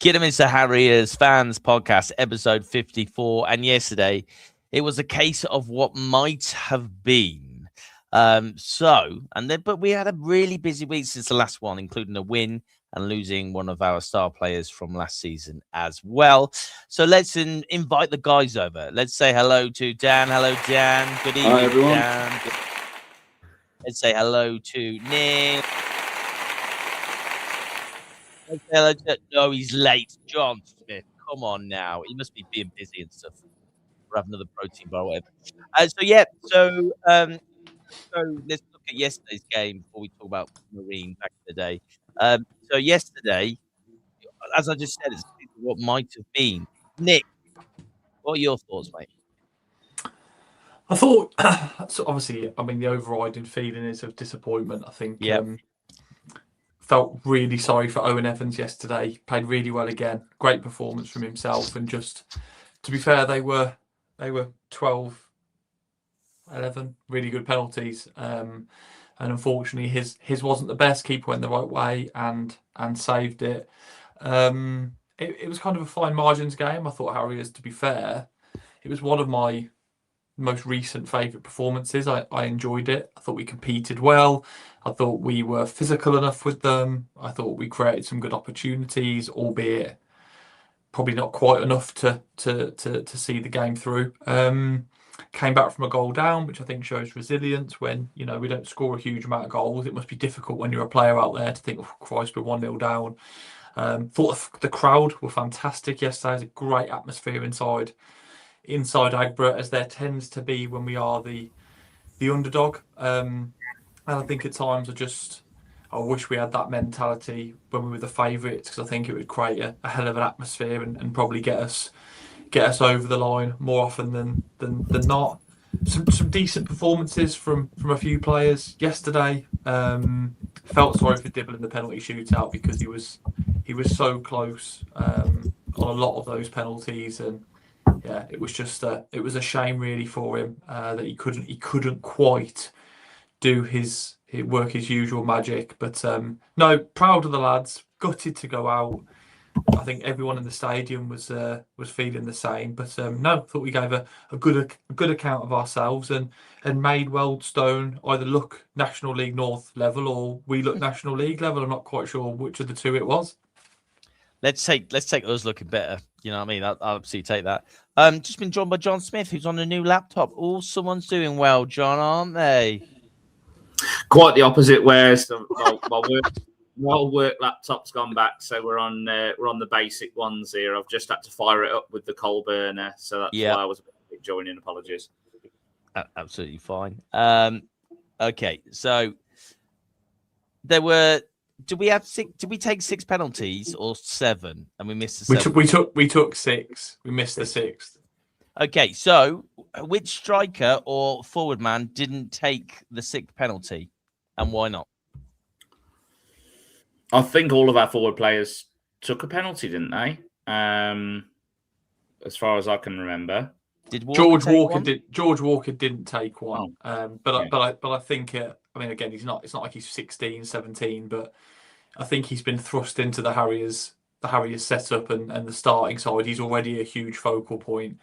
Kidderminster Harriers fans podcast, episode 54. And yesterday, it was a case of what might have been. But we had a really busy week since the last one, including a win and losing one of our star players from last season as well. So let's invite the guys over. Let's say hello to Dan. Hello, Dan. Good evening, everyone. Dan. Let's say hello to Nick. Let's say hello to, no, he's late. John Smith. Come on now. He must be being busy and stuff. Or have another protein bar or whatever. So let's look at yesterday's game before we talk about Marine back in the day. So yesterday, as I just said, it's what might have been. Nick, what are your thoughts, mate? I thought, so obviously, the overriding feeling is of disappointment. I think felt really sorry for Owen Evans yesterday. Played really well again. Great performance from himself. And just, to be fair, they were 12, 11 really good penalties. And unfortunately, his wasn't the best. Keeper went the right way and saved it. It was kind of a fine margins game. I thought Harriers, to be fair, it was one of my most recent favourite performances. I enjoyed it. I thought we competed well. I thought we were physical enough with them. I thought we created some good opportunities, albeit probably not quite enough to see the game through. Came back from a goal down, which I think shows resilience. When we don't score a huge amount of goals, it must be difficult when you're a player out there to think, oh Christ, we're 1-0 down. Thought the crowd were fantastic yesterday. It was a great atmosphere inside Agborough, as there tends to be when we are the underdog. And I think at times I wish we had that mentality when we were the favourites, because I think it would create a hell of an atmosphere and probably get us over the line more often than not. Some decent performances from a few players yesterday. Felt sorry for Dibble in the penalty shootout, because he was so close on a lot of those penalties, and yeah, it was just it was a shame really for him that he couldn't quite do his usual magic. But no, proud of the lads. Gutted to go out. I think everyone in the stadium was feeling the same. But no, thought we gave a good account of ourselves and made Wealdstone either look National League North level or we look National League level. I'm not quite sure which of the two it was. Let's take us looking better. You know what I mean? I'll absolutely take that. Just been joined by John Smith, who's on a new laptop. Oh, someone's doing well, John, aren't they? Quite the opposite. Whereas my work laptop's gone back, so we're on the basic ones here. I've just had to fire it up with the coal burner, so that's why I was a bit joining. Apologies. Absolutely fine. Okay, so there were. Did we take 6 penalties or 7? And we missed the 7? We took 6. We missed the 6th. Okay, so which striker or forward man didn't take the 6th penalty, and why not? I think all of our forward players took a penalty, didn't they? As far as I can remember. Did George Walker didn't take one. But I think again, it's not like he's 16, 17, but I think he's been thrust into the Harriers setup and the starting side. He's already a huge focal point.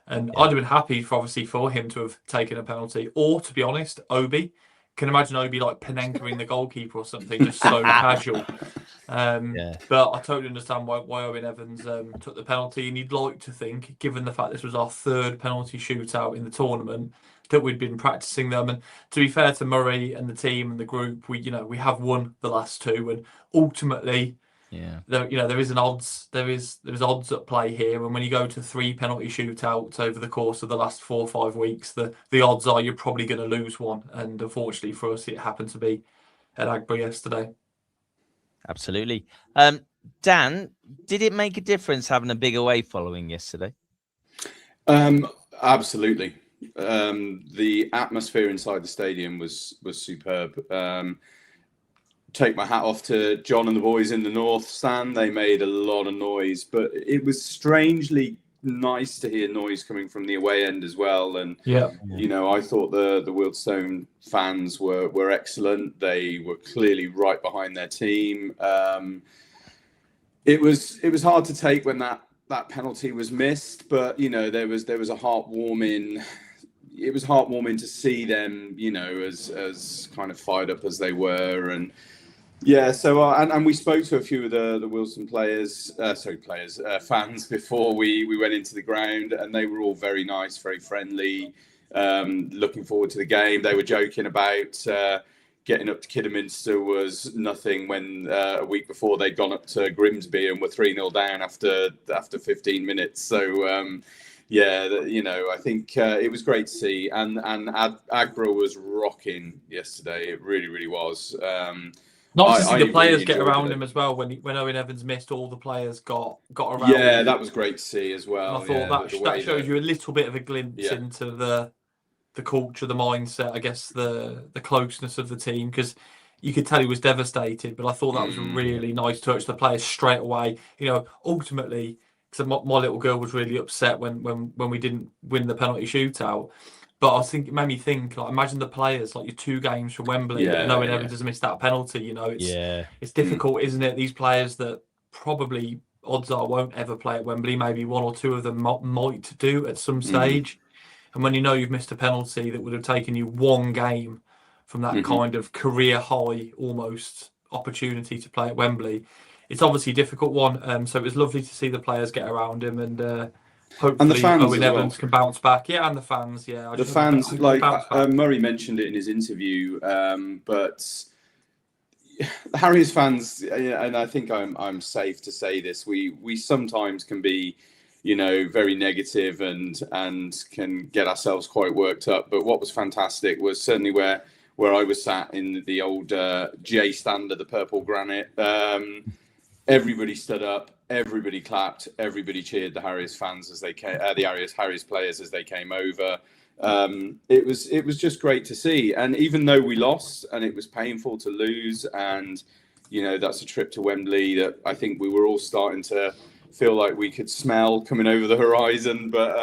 And I'd have been happy for him to have taken a penalty. Or, to be honest, Obi. Can imagine Obi like Panenkering the goalkeeper or something, just so casual. But I totally understand why Owen Evans took the penalty, and you'd like to think, given the fact this was our 3rd penalty shootout in the tournament, that we'd been practicing them. And to be fair to Murray and the team and the group, we have won the last 2, and ultimately, there is odds at play here. And when you go to 3 penalty shootouts over the course of the last 4 or 5 weeks, the odds are you're probably going to lose one. And unfortunately for us, it happened to be at Agborough yesterday. Absolutely. Dan, did it make a difference having a big away following yesterday? Absolutely. The atmosphere inside the stadium was superb. Take my hat off to John and the boys in the North stand. They made a lot of noise, but it was strangely nice to hear noise coming from the away end as well. And I thought the Wealdstone fans were excellent. They were clearly right behind their team. It was hard to take when that penalty was missed, but there was a heartwarming. It was heartwarming to see them, as kind of fired up as they were, and yeah. So and we spoke to a few of the Wilson fans before we went into the ground, and they were all very nice, very friendly, looking forward to the game. They were joking about. Getting up to Kidderminster was nothing when a week before they'd gone up to Grimsby and were 3-0 down after 15 minutes. So, I think it was great to see. And Agbra was rocking yesterday. It really, really was. Not to see the players get around him as well. When Owen Evans missed, all the players got around him. Yeah, that was great to see as well. And I thought that shows you a little bit of a glimpse into the culture, the mindset, I guess the closeness of the team, because you could tell he was devastated, but I thought that was a really nice touch. The players straight away, ultimately, because my little girl was really upset when we didn't win the penalty shootout. But I think it made me think, like, imagine the players, like, your 2 games from Wembley, knowing Evans has missed that penalty. It's difficult, isn't it? These players that probably odds are won't ever play at Wembley, maybe 1 or 2 of them might do at some stage. And when you've missed a penalty that would have taken you 1 game from that kind of career high almost opportunity to play at Wembley, it's obviously a difficult one. So it was lovely to see the players get around him, and hopefully Owen Evans can bounce back. Yeah, and the fans. Yeah, the fans, Murray mentioned it in his interview, but the Harriers fans, and I think I'm safe to say this, we sometimes can be very negative and can get ourselves quite worked up. But what was fantastic was certainly where I was sat in the old J stand of the purple granite. Everybody stood up, everybody clapped, everybody cheered the Harriers fans as they came, the Harriers players as they came over. It was just great to see. And even though we lost and it was painful to lose, and that's a trip to Wembley that I think we were all starting to feel like we could smell coming over the horizon, but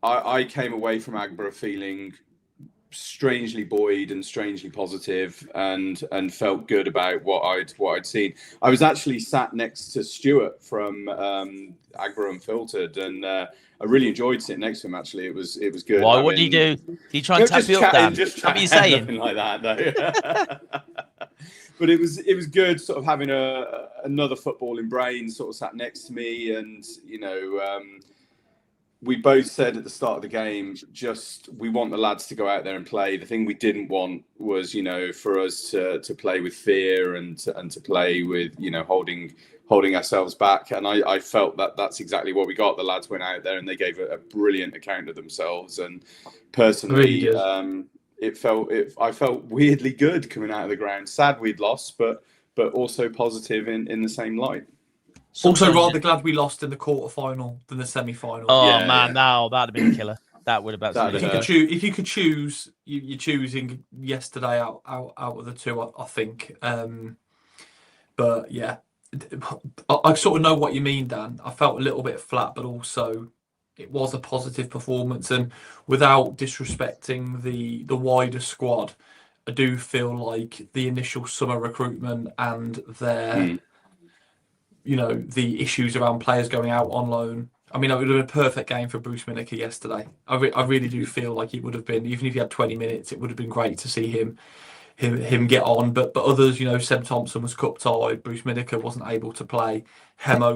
I came away from Agbra feeling strangely buoyed and strangely positive, and felt good about what I'd seen. I was actually sat next to Stuart from Agbra Unfiltered, and I really enjoyed sitting next to him. Actually, it was good. Why? What did he do? Did he try and tap you up, Dan? What are you saying? Nothing like that, though. But it was good, sort of having another footballing brain sort of sat next to me, and we both said at the start of the game, we want the lads to go out there and play. The thing we didn't want was for us to play with fear and to play with holding ourselves back. And I felt that's exactly what we got. The lads went out there and they gave a brilliant account of themselves. And personally, I felt weirdly good coming out of the ground. Sad we'd lost, but also positive in the same light. Also, rather glad we lost in the quarter-final than the semi-final. Oh man, now that'd have been a killer. That would have been. If you could choose, you're choosing yesterday out of the 2, I think. But yeah, I sort of know what you mean, Dan. I felt a little bit flat, but also it was a positive performance, and without disrespecting the wider squad, I do feel like the initial summer recruitment and their the issues around players going out on loan. I mean, it would have been a perfect game for Bruce Miniker yesterday. I really do feel like it would have been, even if he had 20 minutes, it would have been great to see him get on. But others, Seb Thompson was cup tied. Bruce Miniker wasn't able to play. Hemmo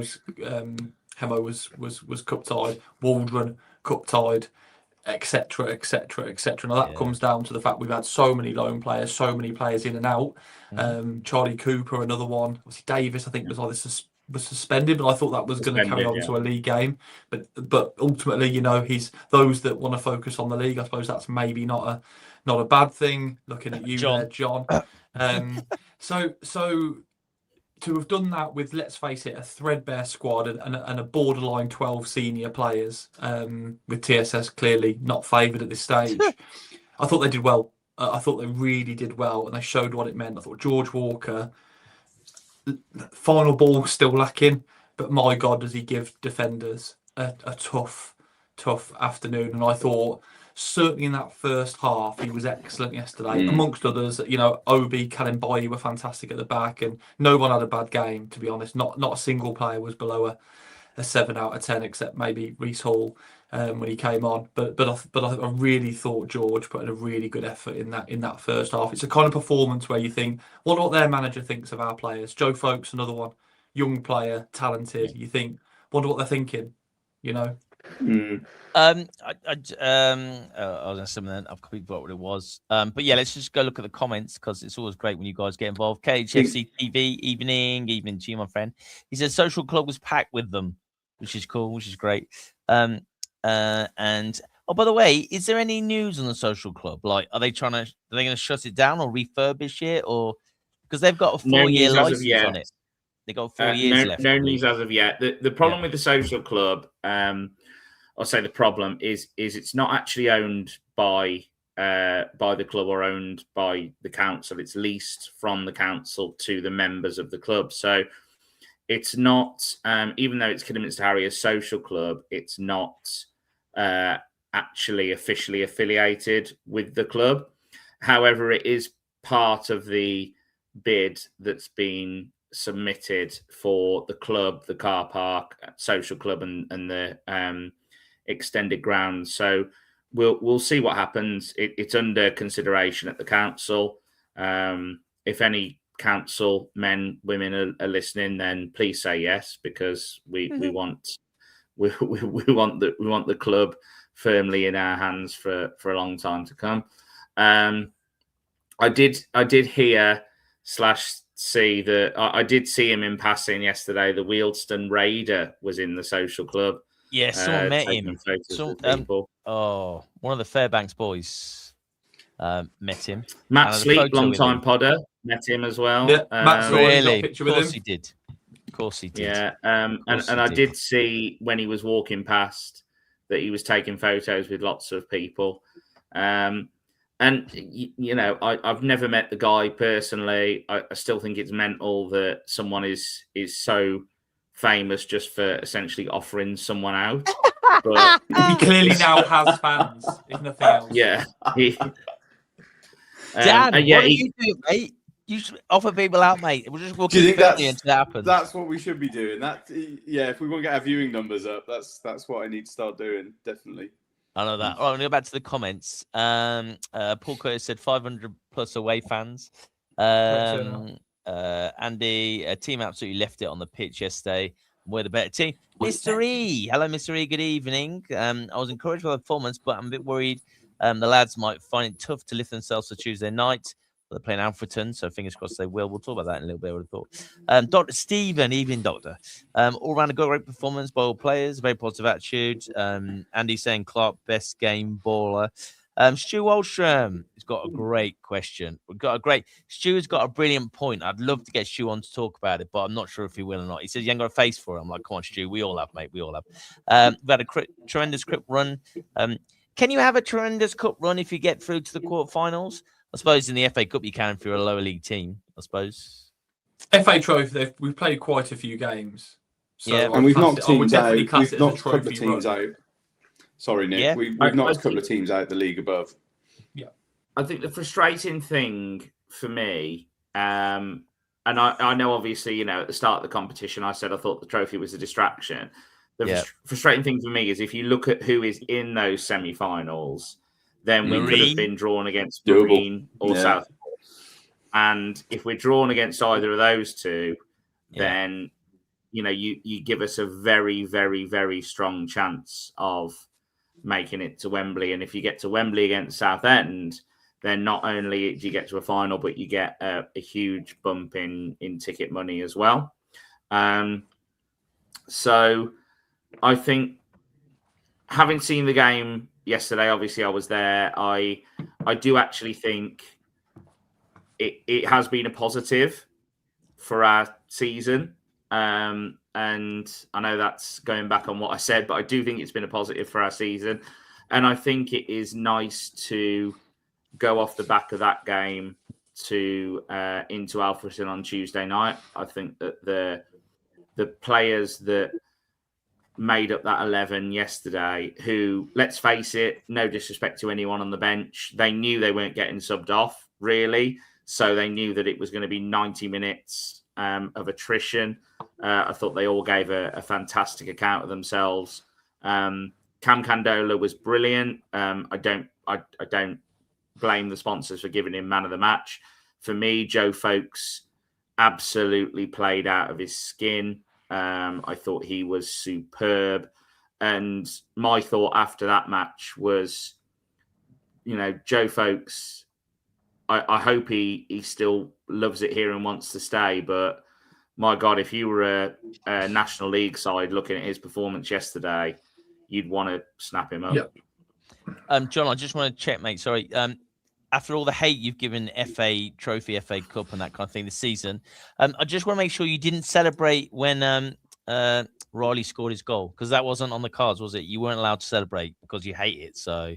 was cup tied. Waldron cup tied, etc. Now that comes down to the fact we've had so many loan players, so many players in and out. Charlie Cooper, another one. Obviously Davis, I think was suspended, but I thought that was going to carry on to a league game. But ultimately, he's those that want to focus on the league. I suppose that's maybe not a bad thing. Looking at you, John. So to have done that with, let's face it, a threadbare squad and a borderline 12 senior players, with TSS clearly not favoured at this stage, I thought they did well. I thought they really did well, and they showed what it meant. I thought George Walker, final ball still lacking, but my God, does he give defenders a tough afternoon. And I thought certainly in that first half, he was excellent yesterday. Amongst others, you know, Obi, Kalimbayi were fantastic at the back, and no one had a bad game, to be honest. Not a single player was below a 7 out of 10, except maybe Reece Hall when he came on. But I really thought George put in a really good effort in that first half. It's a kind of performance where you think, wonder what their manager thinks of our players. Joe Folks, another one, young player, talented. You think, wonder what they're thinking, you know. I was going to say something. I've completely forgot what it was. But yeah, let's just go look at the comments because it's always great when you guys get involved. KHFC TV, evening to you, my friend. He said social club was packed with them, which is cool, which is great. And oh, by the way, is there any news on the social club? Like, are they going to shut it down or refurbish it, or because they've got a 4-year license on it? They got 4 years left. No news as of yet. The problem with the social club, I'll say the problem is it's not actually owned by the club or owned by the council. It's leased from the council to the members of the club. So it's not, even though it's Kidderminster Harriers Social Club, it's not actually officially affiliated with the club. However, it is part of the bid that's been submitted for the club, the car park, social club, and the extended grounds. So we'll see what happens. It's under consideration at the council. If any council men, women are listening, then please say yes, because we want the club firmly in our hands for a long time to come. I did hear / see that I did see him in passing yesterday. The Wealdstone Raider was in the social club. Yeah, someone met him. One of the Fairbanks boys met him. Matt Sleep, long-time podder, met him as well. Yeah, Matt really? Of course he did. Of course he did. Yeah, and I did see when he was walking past that he was taking photos with lots of people. And, you know, I've never met the guy personally. I still think it's mental that someone is so famous just for essentially offering someone out. But he clearly now has fans, if nothing else. Yeah. Dad, what are you doing, mate? You should offer people out, mate. We'll just walk in until that happens. That's what we should be doing. If we want to get our viewing numbers up, that's what I need to start doing, definitely. I know that. All right, I'm going to go back to the comments. Paul Curtis said 500 plus away fans. Andy, team absolutely left it on the pitch yesterday. We're the better team. Mr. E. Hello, Mr. E. Good evening. I was encouraged by the performance, but I'm a bit worried the lads might find it tough to lift themselves for Tuesday night. They're playing Alfreton, so fingers crossed they will. We'll talk about that in a little bit, I would have thought. Dr. Stephen, evening, Doctor. All around a great performance by all players, very positive attitude. Andy saying Clark, best game baller. Stu Wallstrom has got a great question. Stu's got a brilliant point. I'd love to get Stu on to talk about it, but I'm not sure if he will or not. He says you ain't got a face for it. I'm like, come on, Stu, we all have, mate. We all have. We've had a tremendous cup run. Can you have a tremendous cup run if you get through to the quarterfinals? I suppose in the FA Cup you can if you're a lower league team, I suppose. FA Trophy, we've played quite a few games. So yeah, and we've knocked teams out. We've knocked a couple of teams out. Sorry, Nick. Yeah. We've knocked a couple of teams out the league above. Yeah. I think the frustrating thing for me, and I know obviously, you know, at the start of the competition, I said I thought the trophy was a distraction. The frustrating thing for me is if you look at who is in those semi-finals, then we could have been drawn against Marine or Southport. And if we're drawn against either of those two, then, you know, you give us a very, very, very strong chance of making it to Wembley. And if you get to Wembley against Southend, then not only do you get to a final, but you get a huge bump in ticket money as well. So I think, having seen the game yesterday, obviously I was there, I do actually think it has been a positive for our season. And I know that's going back on what I said, but I do think it's been a positive for our season. And I think it is nice to go off the back of that game to into Alfreton on Tuesday night. I think that the players that made up that 11 yesterday who, let's face it, no disrespect to anyone on the bench, they knew they weren't getting subbed off, really. So they knew that it was going to be 90 minutes of attrition. I thought they all gave a fantastic account of themselves. Cam Candola was brilliant. I don't blame the sponsors for giving him man of the match. For me, Joe Folks absolutely played out of his skin. I thought he was superb. And my thought after that match was, Joe Folks, I hope he still loves it here and wants to stay. But my God, if you were a National League side looking at his performance yesterday, you'd want to snap him up. Yep. John, I just want to check, mate. Sorry. After all the hate you've given FA Trophy, FA Cup and that kind of thing this season, I just want to make sure you didn't celebrate when Riley scored his goal, because that wasn't on the cards, was it? You weren't allowed to celebrate because you hate it. So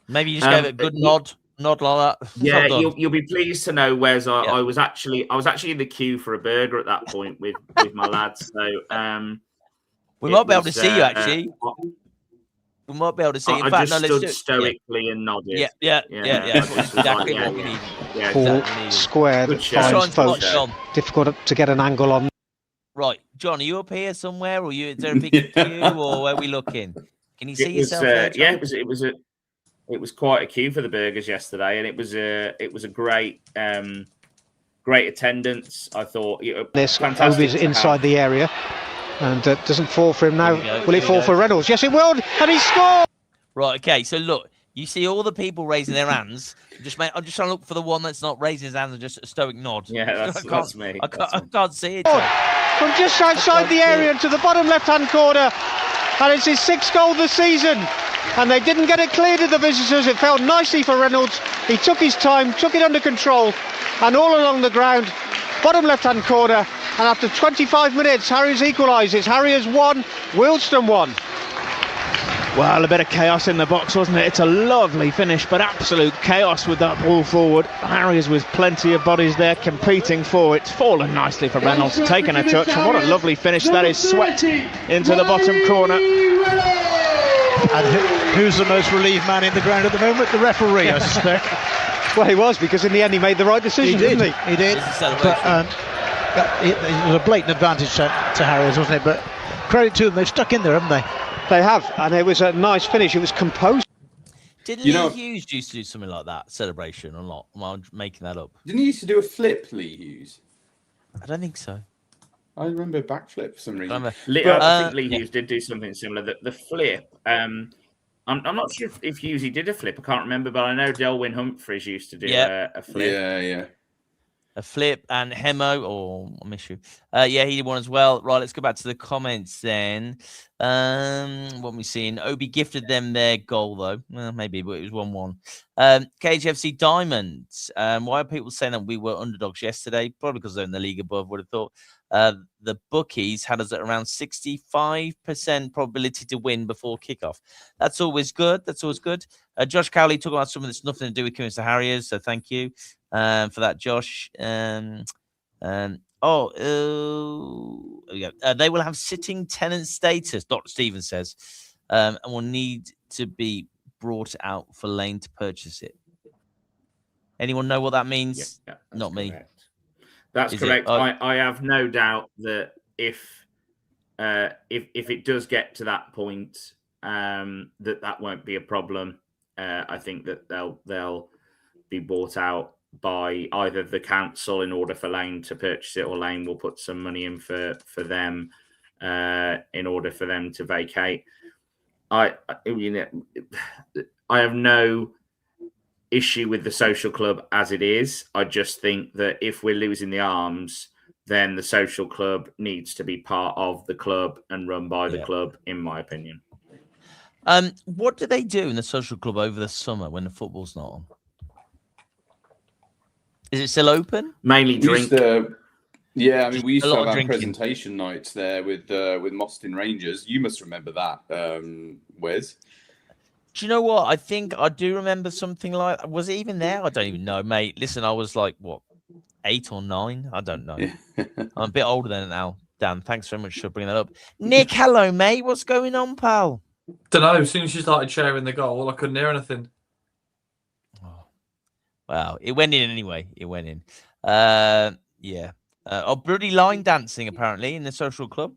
maybe you just gave it a good nod like that. Yeah, you'll be pleased to know, Wes. I was actually in the queue for a burger at that point with my lads. So we might be able to see you actually. We might be able to see. In fact, just stood stoically and nodded. Yeah. Exactly what we need. Yeah, Paul squared finds folks difficult to get an angle on. Right, John, are you up here somewhere, or is there a big queue, or where are we looking? Can you see yourself? It was quite a queue for the burgers yesterday, and it was a great attendance. I thought this Obi's inside the area. And doesn't fall for him now. Will it fall for Reynolds? Yes, it will. And he scored. Right. Okay. So look, you see all the people raising their hands. I'm just trying to look for the one that's not raising his hands and just a stoic nod. Yeah, that's me. I can't see it. From just outside the area to the bottom left-hand corner, and it's his 6th goal this season. And they didn't get it cleared of the visitors. It fell nicely for Reynolds. He took his time, took it under control, and all along the ground, bottom left-hand corner. And after 25 minutes, Harriers equalises. Harriers 1, Wealdstone 1. Well, a bit of chaos in the box, wasn't it? It's a lovely finish, but absolute chaos with that ball forward. Harriers with plenty of bodies there competing for it. It's fallen nicely for Reynolds, taking a touch. And what a lovely finish that is, swept into the bottom corner. And who's the most relieved man in the ground at the moment? The referee, I suspect. Well, he was, because in the end he made the right decision, didn't he? He did. But, it was a blatant advantage to Harriers, wasn't it? But credit to them, they've stuck in there, haven't they? They have, and it was a nice finish. It was composed. Did Lee Hughes used to do something like that, celebration or not? Am I making that up? Didn't he used to do a flip, Lee Hughes? I don't think so. I remember backflip for some reason. I think Lee Hughes did do something similar. The flip, I'm not sure if Hughes did a flip. I can't remember, but I know Delwyn Humphreys used to do a flip. Yeah. A flip and Hemo, I miss you. He did one as well. Right, let's go back to the comments then. What are we seeing? Obi gifted them their goal, though. Well, maybe, but it was 1-1. KGFC Diamonds. Why are people saying that we were underdogs yesterday? Probably because they're in the league above, would have thought. The bookies had us at around 65% probability to win before kickoff. That's always good. Josh Cowley talking about something that's nothing to do with Kidderminster Harriers, so thank you for that, Josh. They will have sitting tenant status, Dr. Stevens says, and will need to be brought out for Lane to purchase it. Anyone know what that means? Yeah, not me. Correct. That's correct. I have no doubt that if it does get to that point, that won't be a problem. I think that they'll be bought out by either the council in order for Lane to purchase it, or Lane will put some money in for them in order for them to vacate. I have no issue with the social club as it is. I just think that if we're losing the arms, then the social club needs to be part of the club and run by the club, in my opinion. What do they do in the social club over the summer when the football's not on? Is it still open? Mainly drink. We used to have our presentation nights there with Mostyn Rangers. You must remember that, Wes. Do you know what? I think I do remember something like that. Was it even there? I don't even know, mate. Listen, I was like, 8 or 9? I don't know. I'm a bit older than it now. Dan, thanks very much for bringing that up. Nick, hello, mate. What's going on, pal? Don't know. As soon as you started sharing the goal, I couldn't hear anything. Oh, wow, it went in anyway. It went in. Yeah. Bloody line dancing apparently in the social club.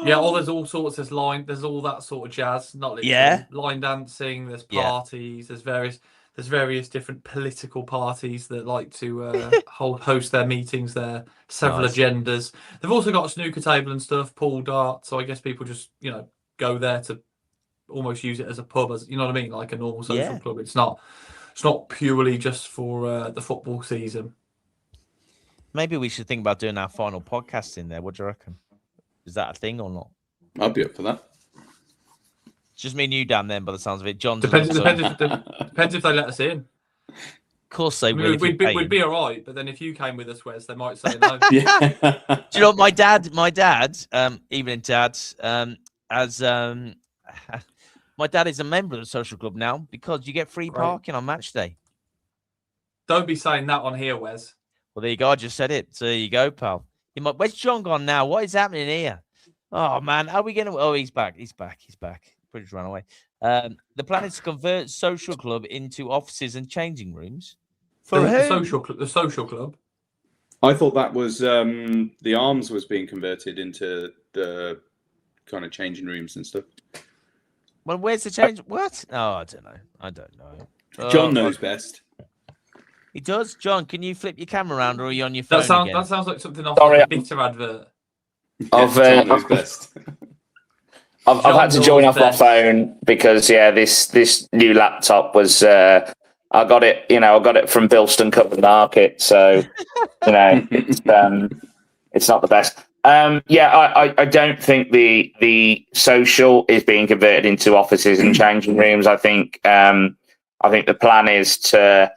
Yeah, there's all sorts. There's all that sort of jazz. Not literally. Yeah. Line dancing. There's parties. There's various different political parties that like to host their meetings there. Several agendas. They've also got a snooker table and stuff, pool dart. So I guess people just go there to almost use it as a pub, as you know what I mean, like a normal social club. It's not purely just for the football season. Maybe we should think about doing our final podcast in there. What do you reckon? Is that a thing or not? I'd be up for that. It's just me and you down then, by the sounds of it. John depends if they let us in. Of course they will. We'd be all right, but then if you came with us, Wes, they might say no. Do you know what, my dad, evening dad, my dad is a member of the social club now because you get free parking on match day. Don't be saying that on here, Wes. Well, there you go. I just said it. So there you go, pal. Where's John gone now? What is happening here? Oh, man. Are we going to... Oh, he's back. He's back. Pretty run away. The plan is to convert social club into offices and changing rooms. For the social club? I thought that was... the Arms was being converted into the kind of changing rooms and stuff. Well, where's the change? What? Oh, I don't know. John knows best. He does. John, can you flip your camera around or are you on your phone That sounds like something off a bitter advert. John knows best. I've had to join off my phone because this new laptop was I got it from Bilston Covered Market, so it's not the best. I don't think the social is being converted into offices and changing rooms. I think the plan is to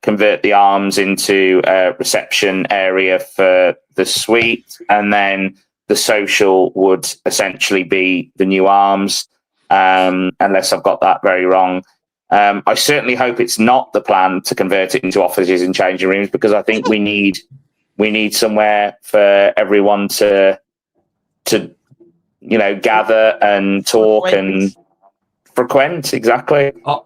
convert the Arms into a reception area for the suite, and then the social would essentially be the new Arms, unless I've got that very wrong. I certainly hope it's not the plan to convert it into offices and changing rooms, because I think we need somewhere for everyone to gather and talk and frequent. Exactly. I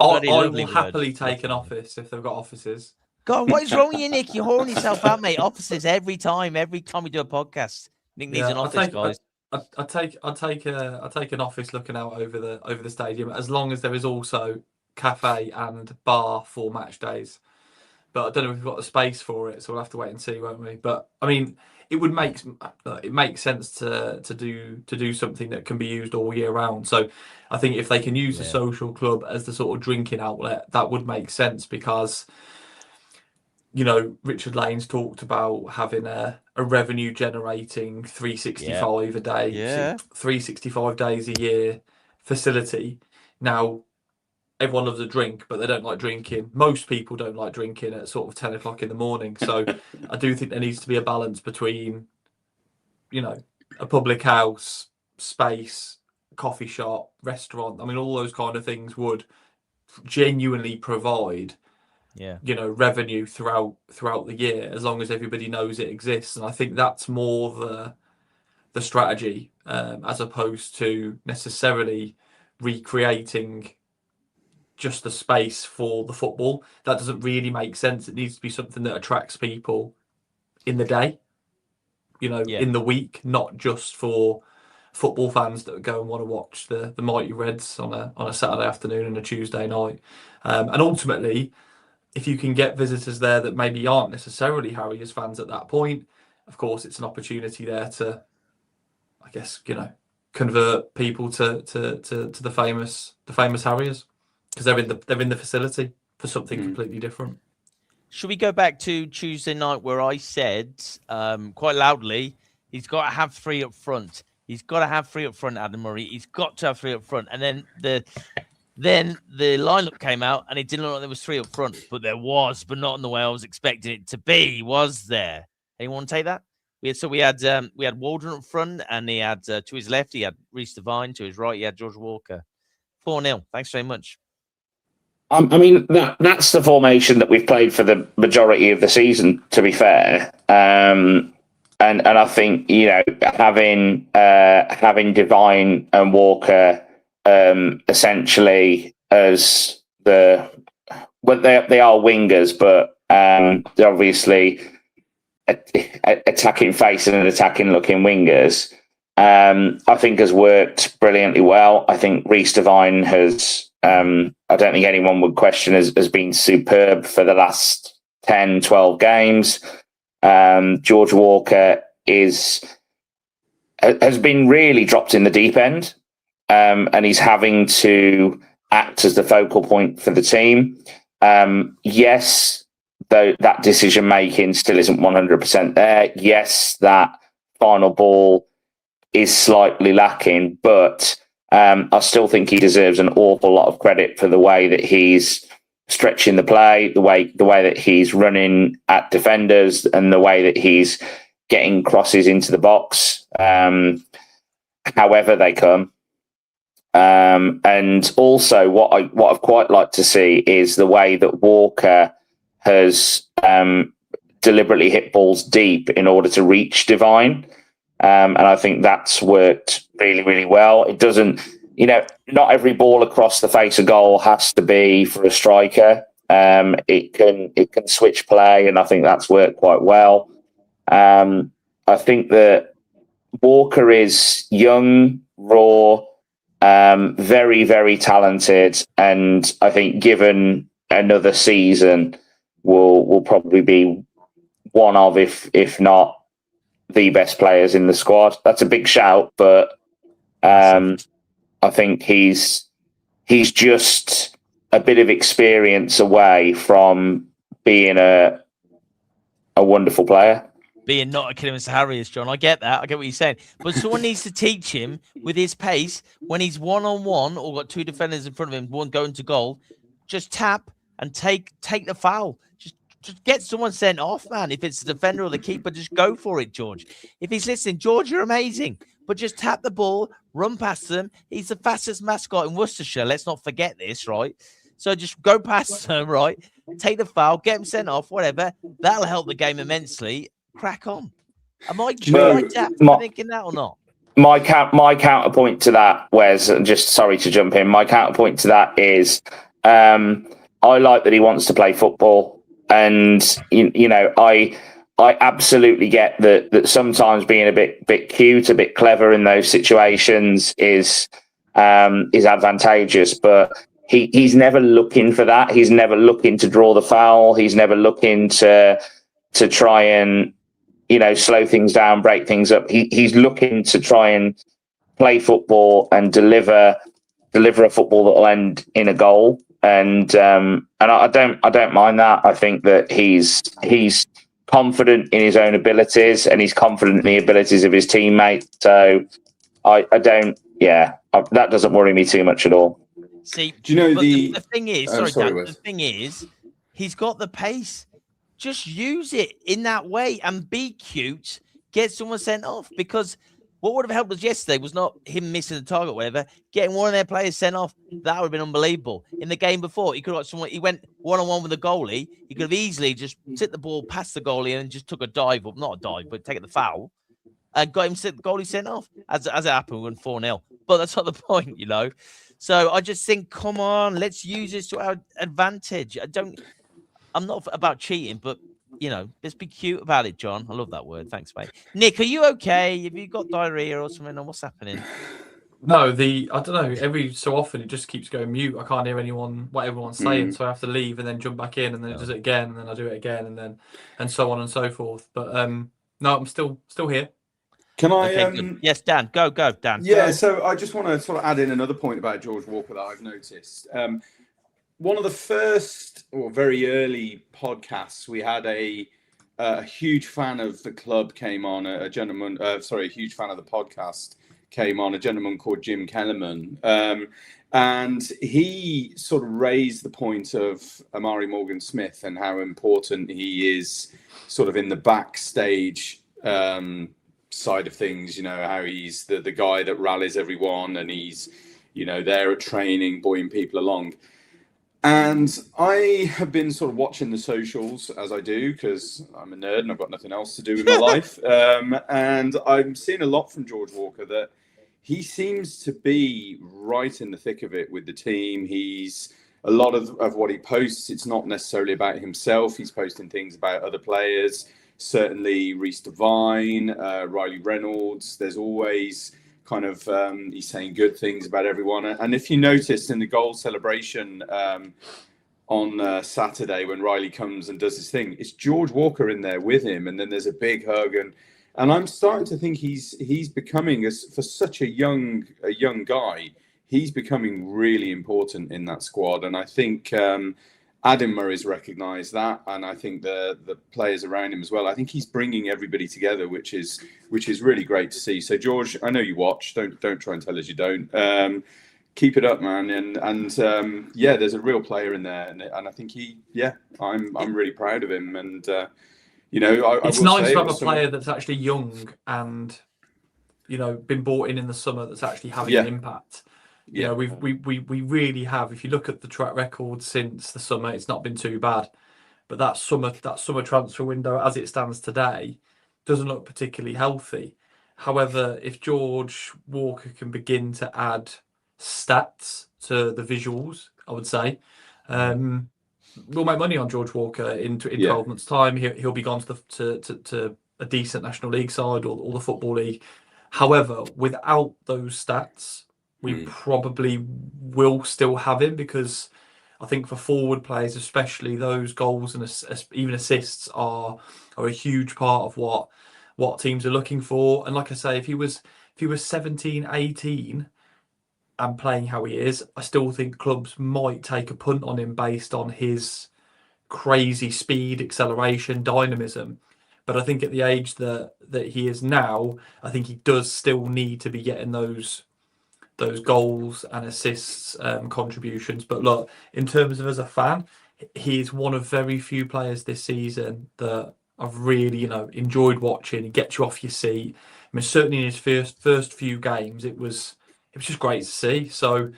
will happily take an office if they've got offices. God, what is wrong with you, Nick? You're whoring yourself out, mate. Offices every time we do a podcast. Nick needs an office, guys. I take an office looking out over the stadium, as long as there is also cafe and bar for match days. But I don't know if we've got the space for it, so we'll have to wait and see, won't we? But I mean, it makes sense to do something that can be used all year round. So I think if they can use the social club as the sort of drinking outlet, that would make sense, because Richard Lane's talked about having a revenue generating 365 a day, 365 days a year facility. Now, everyone loves a drink, but they don't like drinking. Most people don't like drinking at sort of 10 o'clock in the morning. So I do think there needs to be a balance between, a public house, space, coffee shop, restaurant. I mean, all those kind of things would genuinely provide, revenue throughout the year, as long as everybody knows it exists. And I think that's more the strategy, as opposed to necessarily recreating just the space for the football. That doesn't really make sense. It needs to be something that attracts people in the day, in the week, not just for football fans that go and want to watch the mighty Reds on a Saturday afternoon and a Tuesday night. And ultimately, if you can get visitors there that maybe aren't necessarily Harriers fans at that point, of course, it's an opportunity there to, I guess, convert people to the famous Harriers, because they're in the facility for something completely different. Should we go back to Tuesday night, where I said quite loudly, he's got to have three up front. He's got to have three up front, Adam Murray. He's got to have three up front. And then the lineup came out, and it didn't look like there was three up front, but there was, but not in the way I was expecting it to be. Was there? Anyone want to take that? We had Waldron up front, and he had to his left he had Reece Devine, to his right he had George Walker. 4-0. Thanks very much. I mean, that's the formation that we've played for the majority of the season, to be fair. And and I think, you know, having Devine and Walker essentially as they are wingers, but they're obviously attacking facing and attacking looking wingers. I think has worked brilliantly well. I think Reece Devine has. I don't think anyone would question has been superb for the last 10, 12 games. George Walker has been really dropped in the deep end, and he's having to act as the focal point for the team. Yes, though that decision making still isn't 100% there. Yes, that final ball is slightly lacking, but I still think he deserves an awful lot of credit for the way that he's stretching the play, the way that he's running at defenders, and the way that he's getting crosses into the box, however they come. And also, what I've quite liked to see is the way that Walker has deliberately hit balls deep in order to reach Devine. And I think that's worked really, really well. It doesn't, you know, not every ball across the face of goal has to be for a striker. It can switch play, and I think that's worked quite well. I think that Walker is young, raw, very, very talented, and I think given another season, will probably be one of, if not the best players in the squad. That's a big shout, but I think he's just a bit of experience away from being a wonderful player. Being not a Kidderminster Harriers, John. I get that. I get what you're saying. But someone needs to teach him with his pace when he's one-on-one or got two defenders in front of him, one going to goal, just tap and take the foul. Just get someone sent off, man. If it's the defender or the keeper, just go for it, George. If he's listening, George, you're amazing. But just tap the ball, run past them. He's the fastest mascot in Worcestershire. Let's not forget this, right? So just go past them, right? Take the foul, get him sent off, whatever. That'll help the game immensely. Crack on. Am I thinking that or not? My counterpoint to that, Wes, just sorry to jump in. My counterpoint to that is I like that he wants to play football. And you know, I absolutely get that sometimes being a bit cute, a bit clever in those situations is advantageous. But he's never looking for that. He's never looking to draw the foul. He's never looking to try and, you know, slow things down, break things up. He's looking to try and play football and deliver a football that will end in a goal. And I don't mind that. I think that he's confident in his own abilities, and he's confident in the abilities of his teammates. So that doesn't worry me too much at all. See, do you know the thing is, the thing is, he's got the pace. Just use it in that way and be cute. Get someone sent off, because what would have helped us yesterday was not him missing the target, or whatever. Getting one of their players sent off, that would have been unbelievable. In the game before, he could have got someone. He went one-on-one with the goalie. He could have easily just tipped the ball past the goalie and just took a dive, or not a dive, but taken the foul, and got him the goalie sent off. As it happened, we won 4-0. But that's not the point, you know. So I just think, come on, let's use this to our advantage. I'm not about cheating, but you know, let's be cute about it, John. I love that word. Thanks, mate. Nick, are you okay? Have you got diarrhea or something? Or what's happening? No, I don't know. Every so often it just keeps going mute. I can't hear what everyone's saying, so I have to leave and then jump back in, and then it does it again, and then I do it again, and so on and so forth. But no, I'm still here. Can I? Yes, Dan. Go, Dan. Yeah. Go. So I just want to sort of add in another point about George Walker that I've noticed. One of the first or very early podcasts, we had a huge fan of the club came on, a huge fan of the podcast came on, a gentleman called Jim Kellerman. And he sort of raised the point of Amari Morgan-Smith and how important he is sort of in the backstage side of things, you know, how he's the guy that rallies everyone, and he's, you know, there at training, buoying people along. And I have been sort of watching the socials, as I do, because I'm a nerd and I've got nothing else to do with my life. And I'm seeing a lot from George Walker that he seems to be right in the thick of it with the team. He's a lot of what he posts, it's not necessarily about himself. He's posting things about other players, certainly Reece Devine, Riley Reynolds. There's always kind of he's saying good things about everyone. And if you noticed in the goal celebration on Saturday when Riley comes and does his thing, it's George Walker in there with him, and then there's a big hug. And I'm starting to think he's becoming, for such a young guy, he's becoming really important in that squad. And I think Adam Murray's recognised that, and I think the players around him as well. I think he's bringing everybody together, which is really great to see. So George, I know you watch. Don't try and tell us you don't. Keep it up, man. And yeah, there's a real player in there, and I think I'm really proud of him. And it's nice to have a player that's actually young and been brought in the summer that's actually having an impact. Yeah, we really have. If you look at the track record since the summer, it's not been too bad. But that summer transfer window, as it stands today, doesn't look particularly healthy. However, if George Walker can begin to add stats to the visuals, I would say, we'll make money on George Walker in 12 months' time. He'll be gone to a decent National League side or the Football League. However, without those stats, we probably will still have him, because I think for forward players, especially, those goals and even assists are a huge part of what teams are looking for. And like I say, if he was 17, 18 and playing how he is, I still think clubs might take a punt on him based on his crazy speed, acceleration, dynamism. But I think at the age that he is now, I think he does still need to be getting those goals and assists contributions. But look, in terms of as a fan, he's one of very few players this season that I've really enjoyed watching. He gets you off your seat. I mean, certainly in his first few games, it was just great to see. So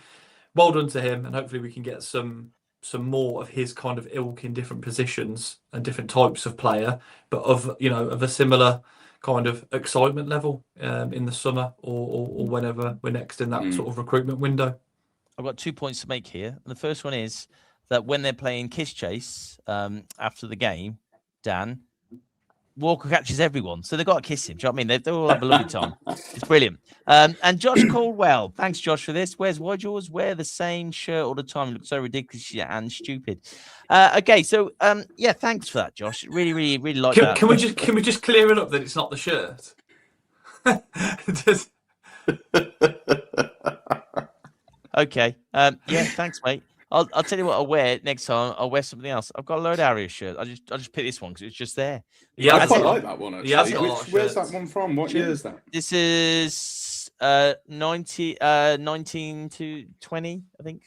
well done to him, and hopefully we can get some more of his kind of ilk in different positions and different types of player, but of a similar kind of excitement level in the summer or whenever we're next in that sort of recruitment window. I've got 2 points to make here. And the first one is that when they're playing Kiss Chase after the game, Dan, Walker catches everyone. So they've got to kiss him. Do you know what I mean? They all have a lovely time. It's brilliant. And Josh Caldwell, thanks, Josh, for this. Why do you always wear the same shirt all the time? It looks so ridiculous and stupid. Okay, so yeah, thanks for that, Josh. Really, really, really like that. Can we just clear it up that it's not the shirt? Okay. Yeah, thanks, mate. I'll tell you what I'll wear next time. I'll wear something else. I've got a load of Harriers shirts. I'll just pick this one because it's just there. Yeah, I quite like that one, actually. Yeah, where's that one from? What year is that? This is 19 to 20, I think.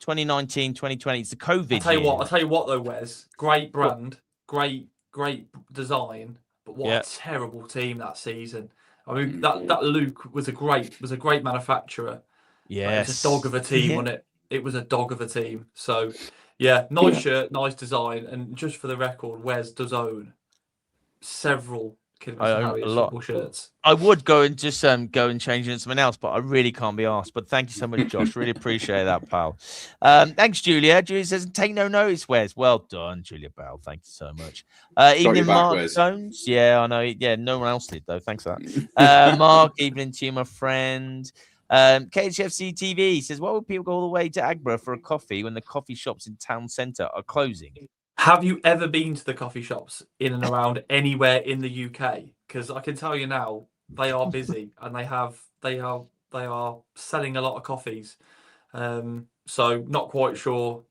2019, 2020. It's the COVID I'll tell you what though, Wes. Great brand, great design, but what a terrible team that season. I mean, that Luke was a great manufacturer. Yes. It's a dog of a team, wasn't it? It was a dog of a team. So, yeah, nice shirt, nice design. And just for the record, Wes does own several Kidderminster Harriers football shirts. I would go and just go and change into something else, but I really can't be asked. But thank you so much, Josh. Really appreciate that, pal. Thanks, Julia. Julia says, take no notice, Wes. Well done, Julia Bell. Thank you so much. Evening, Mark Jones. Yeah, I know. Yeah, no one else did, though. Thanks for that. Mark, evening to you, my friend. KHFC TV says, why would people go all the way to Agborough for a coffee when the coffee shops in town centre are closing? Have you ever been to the coffee shops in and around anywhere in the UK? Because I can tell you now, they are busy and they are selling a lot of coffees. So not quite sure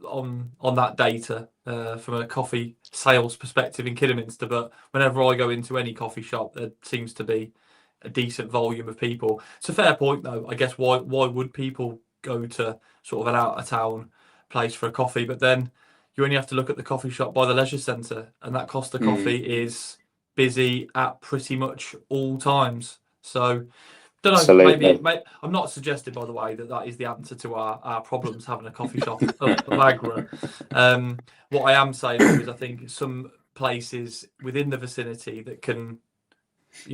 on that data from a coffee sales perspective in Kidderminster, but whenever I go into any coffee shop, there seems to be a decent volume of people. It's a fair point, though. I guess why would people go to sort of an out of town place for a coffee? But then you only have to look at the coffee shop by the leisure centre, and that Costa Coffee is busy at pretty much all times. So Don't know. Absolutely. Maybe I'm not suggesting, by the way, that is the answer to our problems having a coffee shop up Agra. What I am saying is, I think some places within the vicinity that can,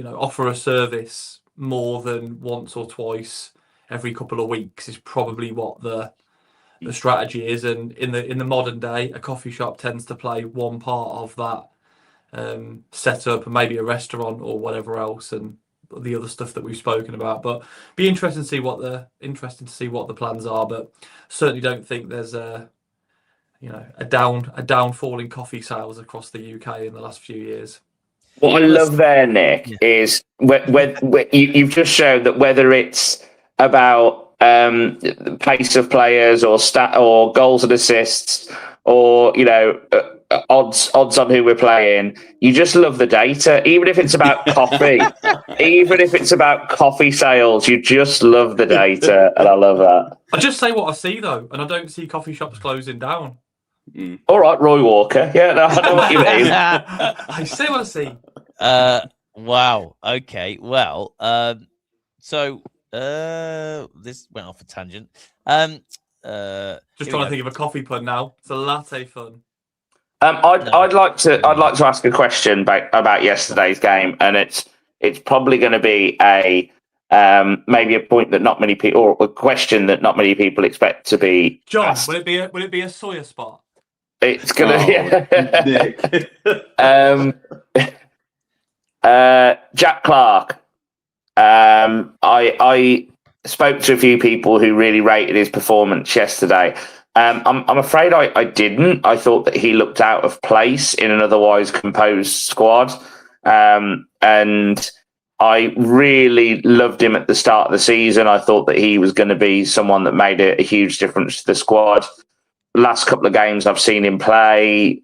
offer a service more than once or twice every couple of weeks is probably what the strategy is. And in the modern day, a coffee shop tends to play one part of that setup, and maybe a restaurant or whatever else, and the other stuff that we've spoken about. But be interesting to see what the plans are. But certainly don't think there's a downfall in coffee sales across the UK in the last few years. What I love there, Nick, is you've just shown that whether it's about pace of players or or goals and assists, or odds on who we're playing, you just love the data. Even if it's about coffee, even if it's about coffee sales, you just love the data, and I love that. I just say what I see though, and I don't see coffee shops closing down. All right, Roy Walker. Yeah, no, I know what you mean. I say what I see. Wow. Okay. Well. So this went off a tangent. Just trying to think of a coffee pun now. It's a latte fun. I'd like to ask a question about yesterday's game, and it's probably going to be a maybe a point that not many people, or a question that not many people expect to be John, asked. will it be a Sawyer spot? It's gonna Jack Clark. I spoke to a few people who really rated his performance yesterday. I'm afraid I didn't. I thought that he looked out of place in an otherwise composed squad, and I really loved him at the start of the season. I thought that he was going to be someone that made a huge difference to the squad. Last couple of games I've seen him play,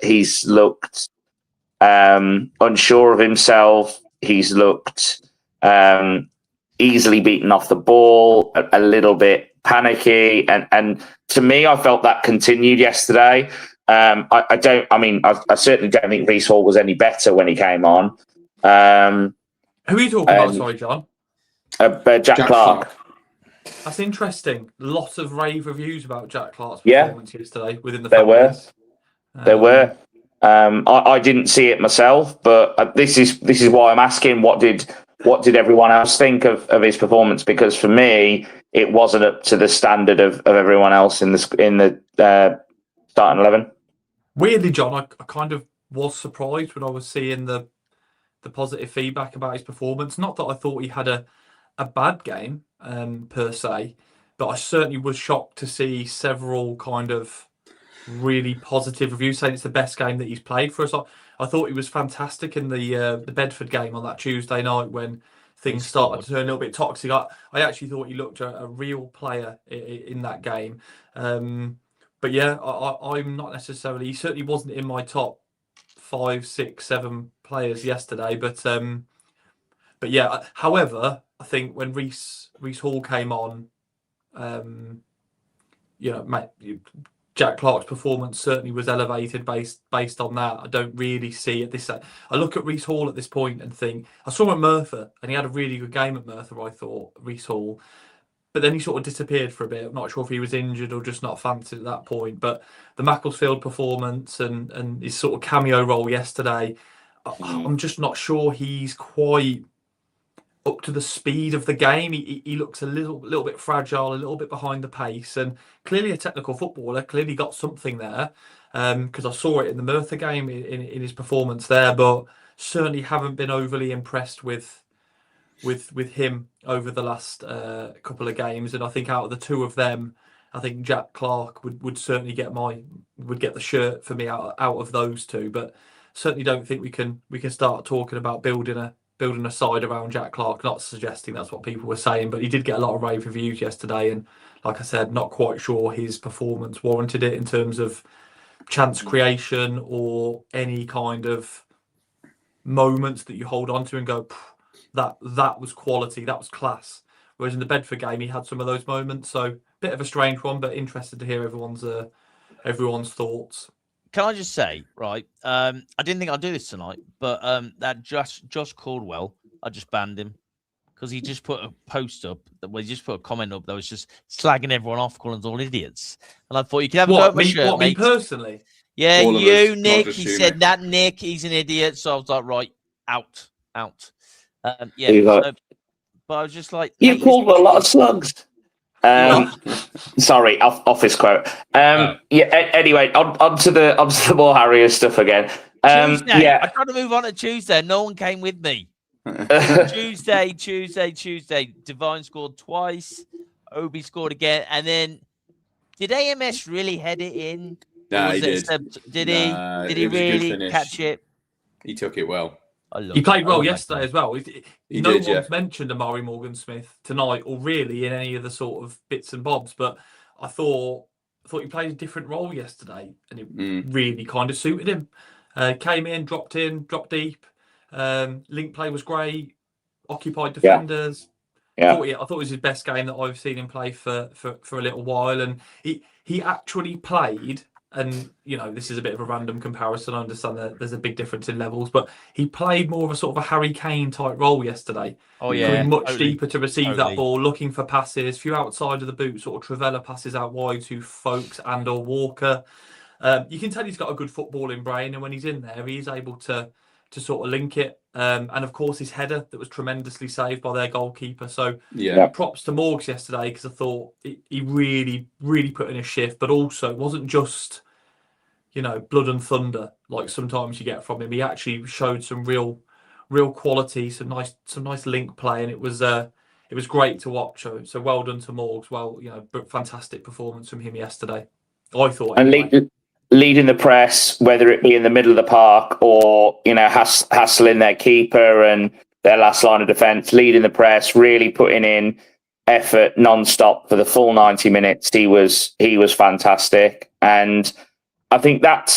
he's looked unsure of himself. He's looked easily beaten off the ball, a little bit panicky, and to me, I felt that continued yesterday. I certainly don't think Reece Hall was any better when he came on. Who are you talking about? Sorry, John. Jack Clark. That's interesting. Lots of rave reviews about Jack Clark's performance yesterday within the families. There were. I didn't see it myself, but this is why I'm asking. What did everyone else think of his performance? Because for me, it wasn't up to the standard of everyone else in the starting 11. Weirdly, John, I kind of was surprised when I was seeing the positive feedback about his performance. Not that I thought he had a bad game per se, but I certainly was shocked to see several kind of really positive reviews saying it's the best game that he's played for us. I thought he was fantastic in the Bedford game on that Tuesday night when things started to turn a little bit toxic. I actually thought he looked a real player in that game. But yeah, I'm not necessarily. He certainly wasn't in my top 5, 6, 7 players yesterday. But yeah. However, I think when Reece Hall came on, Jack Clark's performance certainly was elevated based on that. I don't really see at this. I look at Reece Hall at this point and think, I saw him at Merthyr and he had a really good game at Merthyr, I thought, Reece Hall. But then he sort of disappeared for a bit. I'm not sure if he was injured or just not fancied at that point. But the Macclesfield performance and his sort of cameo role yesterday, I'm just not sure he's quite up to the speed of the game. He looks a little bit fragile, a little bit behind the pace, and clearly a technical footballer. Clearly got something there, because I saw it in the Merthyr game in his performance there. But certainly haven't been overly impressed with him over the last couple of games. And I think out of the two of them, I think Jack Clark would certainly get the shirt for me out of those two. But certainly don't think we can start talking about building a side around Jack Clark. Not suggesting that's what people were saying, but he did get a lot of rave reviews yesterday, and like I said, not quite sure his performance warranted it in terms of chance creation or any kind of moments that you hold on to and go, that was quality, that was class. Whereas in the Bedford game, he had some of those moments. So bit of a strange one, but interested to hear everyone's thoughts. Can I just say, right? I didn't think I'd do this tonight, but that Josh Caldwell, I just banned him because he just put a post up, he just put a comment up that was just slagging everyone off, calling us all idiots. And I thought you could have a go at my shirt, mate. Me personally? Yeah, All of you, us, not Nick. just He you, said mate. that Nick, he's an idiot. So I was like, right, out. But I was just like, you called a lot of slugs. Sorry, office quote. Anyway, on to the more Harriers stuff again. Tuesday. I tried to move on to Tuesday. No one came with me. Tuesday. Divine scored twice. Obi scored again, and then did AMS really head it in? Nah, he did. Did he? Did he really catch it? He took it well. He played well yesterday as well. No one's mentioned Amari Morgan-Smith tonight, or really in any of the sort of bits and bobs. But I thought he played a different role yesterday, and it really kind of suited him. Came in, dropped deep. Link play was great. Occupied defenders. Yeah. I thought it was his best game that I've seen him play for a little while, and he actually played. And this is a bit of a random comparison. I understand that there's a big difference in levels, but he played more of a sort of a Harry Kane type role yesterday. Oh yeah, coming much deeper to receive that ball, looking for passes, few outside of the boot, sort of Travella passes out wide to Folks and or Walker. You can tell he's got a good footballing brain, and when he's in there, he's able to sort of link it. And of course, his header that was tremendously saved by their goalkeeper. So props to Morgs yesterday, because I thought he really, really put in a shift, but also it wasn't just blood and thunder like sometimes you get from him. He actually showed some real quality, some nice link play, and it was great to watch. So well done to Morgs. Well, fantastic performance from him yesterday, I thought. And leading the press, whether it be in the middle of the park or hassling their keeper and their last line of defence, leading the press, really putting in effort non-stop for the full 90 minutes. He was fantastic, and I think that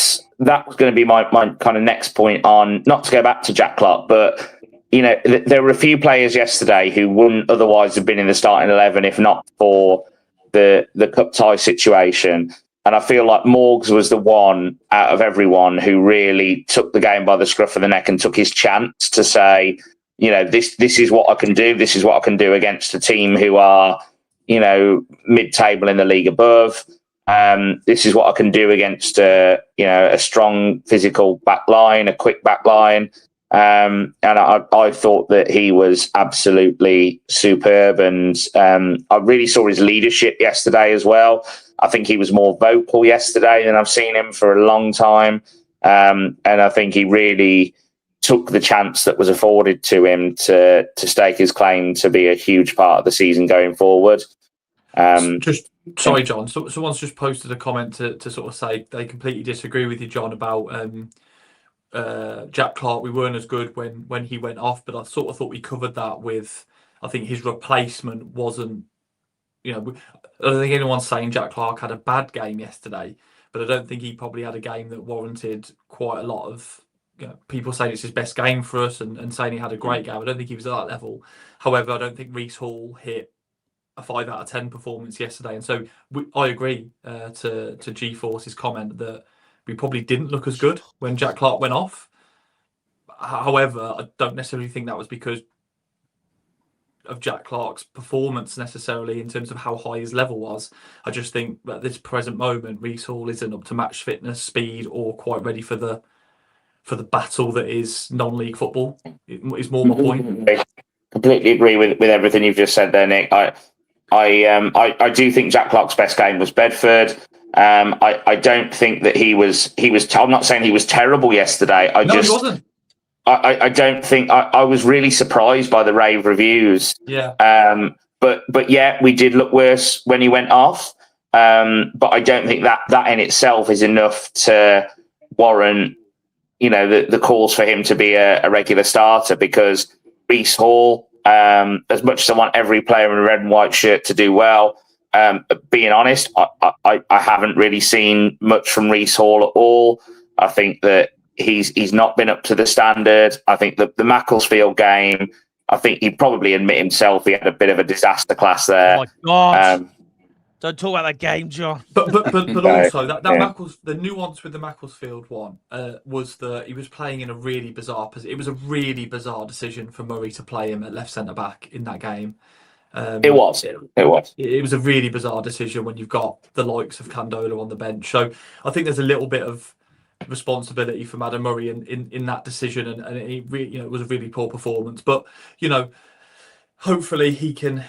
was going to be my kind of next point on, not to go back to Jack Clark, but there were a few players yesterday who wouldn't otherwise have been in the starting 11 if not for the cup tie situation. And I feel like Morgs was the one out of everyone who really took the game by the scruff of the neck and took his chance to say, this is what I can do. This is what I can do against a team who are, mid-table in the league above. This is what I can do against a strong physical back line, a quick back line. And I thought that he was absolutely superb. And I really saw his leadership yesterday as well. I think he was more vocal yesterday than I've seen him for a long time. And I think he really took the chance that was afforded to him to stake his claim to be a huge part of the season going forward. Sorry, John. Someone's just posted a comment to sort of say they completely disagree with you, John, about Jack Clark. We weren't as good when he went off, but I sort of thought we covered that with, I think his replacement wasn't, I don't think anyone's saying Jack Clark had a bad game yesterday, but I don't think he probably had a game that warranted quite a lot of people saying it's his best game for us and saying he had a great game. I don't think he was at that level. However, I don't think Reece Hall hit a 5 out of 10 performance yesterday, and so I agree to G-Force's comment that we probably didn't look as good when Jack Clark went off. However, I don't necessarily think that was because of Jack Clark's performance necessarily in terms of how high his level was. I just think at this present moment, Reece Hall isn't up to match fitness, speed, or quite ready for the battle that is non-league football. Is more my point. Completely agree with everything you've just said there, Nick. I do think Jack Clark's best game was Bedford. I don't think that he was. I'm not saying he was terrible yesterday. He wasn't. I don't think I was really surprised by the rave reviews. Yeah. But yeah, we did look worse when he went off. But I don't think that in itself is enough to warrant, the calls for him to be a regular starter, because Reece Hall, as much as I want every player in a red and white shirt to do well, being honest, I haven't really seen much from Reece Hall at all. I think that he's not been up to the standard. I think the Macclesfield game, I think he'd probably admit himself he had a bit of a disaster class there. Oh my God. Don't talk about that game, John. But also that Maccles, the nuance with the Macclesfield one was that he was playing in a really bizarre position. It was a really bizarre decision for Murray to play him at left centre back in that game. It was. It was a really bizarre decision when you've got the likes of Candola on the bench. So I think there's a little bit of responsibility from Adam Murray in that decision, and it really, it was a really poor performance. But hopefully he can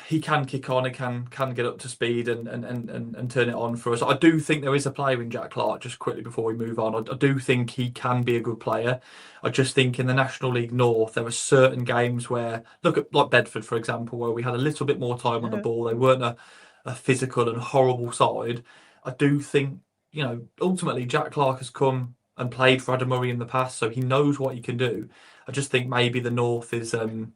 kick on and can get up to speed and turn it on for us. I do think there is a player in Jack Clark, just quickly before we move on. I do think he can be a good player. I just think in the National League North, there are certain games where, look at like Bedford, for example, where we had a little bit more time on the ball. They weren't a physical and horrible side. I do think, ultimately Jack Clark has come and played for Adam Murray in the past, so he knows what he can do. I just think maybe the North is a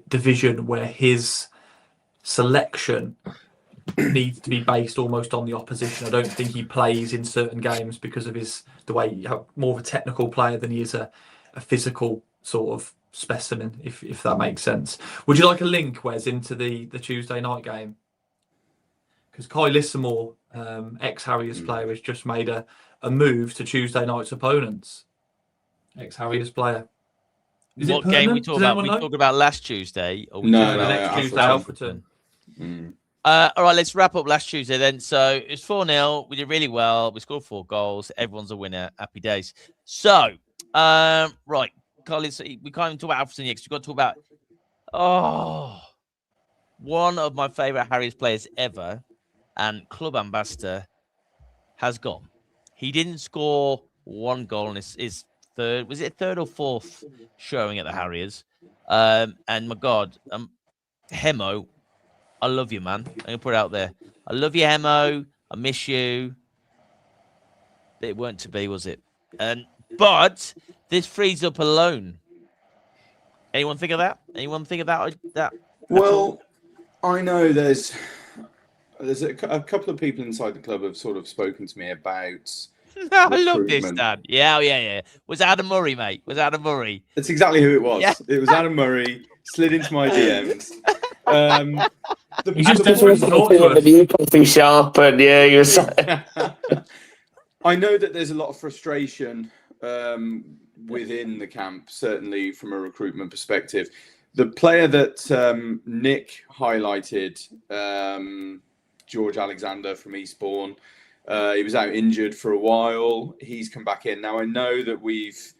division where his selection needs to be based almost on the opposition. I don't think he plays in certain games because of the way he's more of a technical player than he is a physical sort of specimen, if that makes sense. Would you like a link, Wes, into the Tuesday night game? Because Kai Lissamore, ex-Harriers player, has just made a move to Tuesday night's opponents. Ex-Harriers player. What game we talking about? We talking about last Tuesday? Or next Tuesday, Alfreton. All right, let's wrap up last Tuesday then. So it was 4-0. We did really well. We scored 4 goals. Everyone's a winner. Happy days. So, right, Collins, we can't even talk about Alfreton yet because we've got to talk about one of my favourite Harriers players ever and club ambassador has gone. He didn't score 1 goal in his third, was it third or fourth showing at the Harriers? And my God, Hemo, I love you, man. I'm gonna put it out there. I love you, Hemo. I miss you. It weren't to be, was it? But this frees up a loan. Anyone think of that? Anyone think of that? Well, I know there's a couple of people inside the club have sort of spoken to me about. I love this, Dad. Yeah. Was Adam Murray, mate? Was Adam Murray? That's exactly who it was. Yeah. It was Adam Murray. Slid into my DMs. He just doesn't want to the new coffee shop, and he was. I know that there's a lot of frustration within the camp, certainly from a recruitment perspective. The player that Nick highlighted, George Alexander from Eastbourne. He was out injured for a while. He's come back in. Now, I know that we've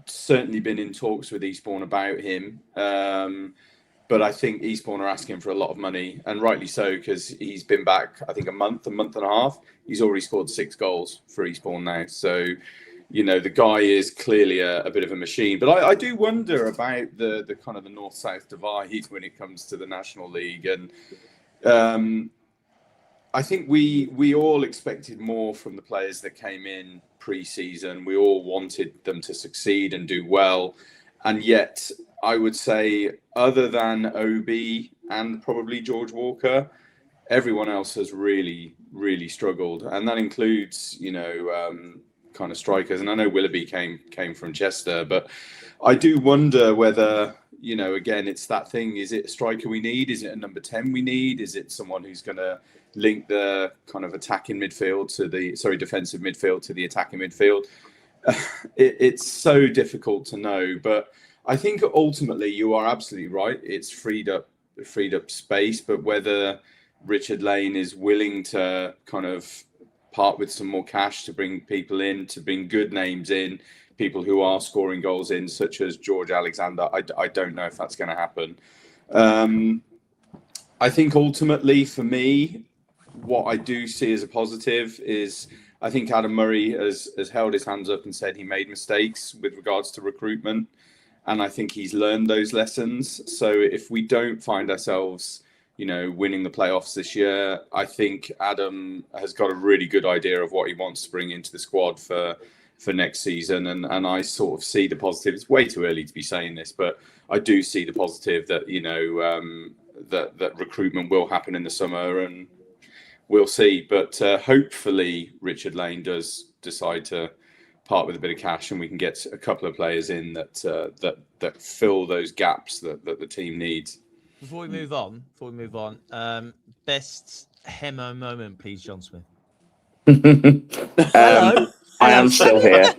certainly been in talks with Eastbourne about him, but I think Eastbourne are asking for a lot of money, and rightly so, because he's been back, I think, a month and a half. He's already scored 6 goals for Eastbourne now. So, the guy is clearly a bit of a machine. But I do wonder about the kind of the north-south divide when it comes to the National League. And I think we all expected more from the players that came in pre-season. We all wanted them to succeed and do well. And yet, I would say, other than OB and probably George Walker, everyone else has really, really struggled. And that includes, kind of strikers. And I know Willoughby came from Chester, but I do wonder whether, again, it's that thing. Is it a striker we need? Is it a number 10 we need? Is it someone who's going to link the kind of attacking midfield defensive midfield to the attacking midfield? It's so difficult to know, but I think ultimately you are absolutely right. It's freed up space, but whether Richard Lane is willing to kind of part with some more cash to bring people in, to bring good names in, people who are scoring goals in, such as George Alexander, I don't know if that's going to happen. I think ultimately for me, what I do see as a positive is I think Adam Murray has held his hands up and said he made mistakes with regards to recruitment. And I think he's learned those lessons. So if we don't find ourselves, winning the playoffs this year, I think Adam has got a really good idea of what he wants to bring into the squad for next season. And I sort of see the positive. It's way too early to be saying this, but I do see the positive that, that recruitment will happen in the summer, and we'll see. But hopefully Richard Lane does decide to part with a bit of cash, and we can get a couple of players in that fill those gaps that the team needs. Before we move on, best Hemo moment, please, John Smith. I am still here.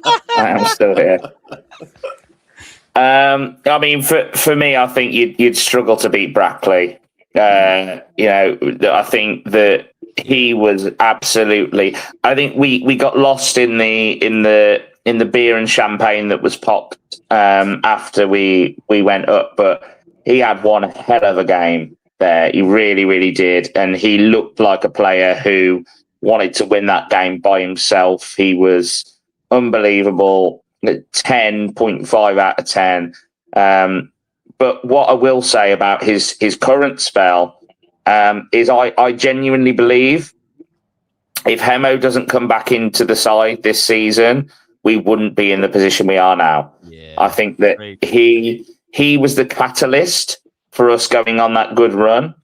I mean, for me, I think you'd struggle to beat Brackley. I think that he was absolutely. I think we got lost in the beer and champagne that was popped after we went up, but he had one hell of a game there. He really, really did, and he looked like a player who wanted to win that game by himself. He was unbelievable. 10.5 out of 10. But what I will say about his current spell is I genuinely believe if Hemo doesn't come back into the side this season, we wouldn't be in the position we are now. Yeah, I think that he was the catalyst for us going on that good run.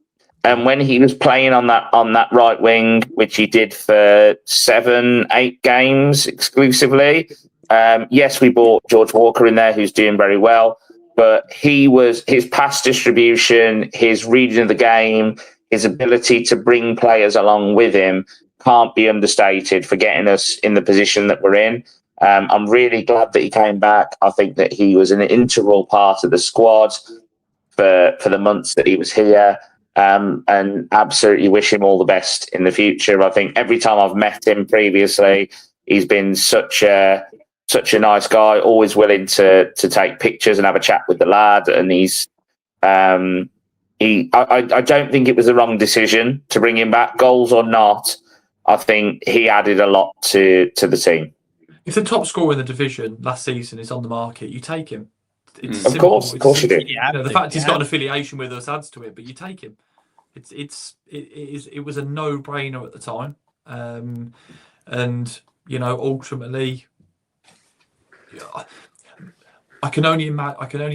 And when he was playing on that right wing, which he did for 7-8 games exclusively, yes, we bought George Walker in there, who's doing very well. But his pass distribution, his reading of the game, his ability to bring players along with him can't be understated for getting us in the position that we're in. I'm really glad that he came back. I think that he was an integral part of the squad for the months that he was here. And absolutely wish him all the best in the future. I think every time I've met him previously, he's been such a nice guy, always willing to take pictures and have a chat with the lad. And I don't think it was the wrong decision to bring him back, goals or not. I think he added a lot to the team. If the top scorer in the division last season is on the market, you take him. It's of course you do. The fact he's got an affiliation with us adds to it, but you take him. It was a no-brainer at the time, and ultimately, I can only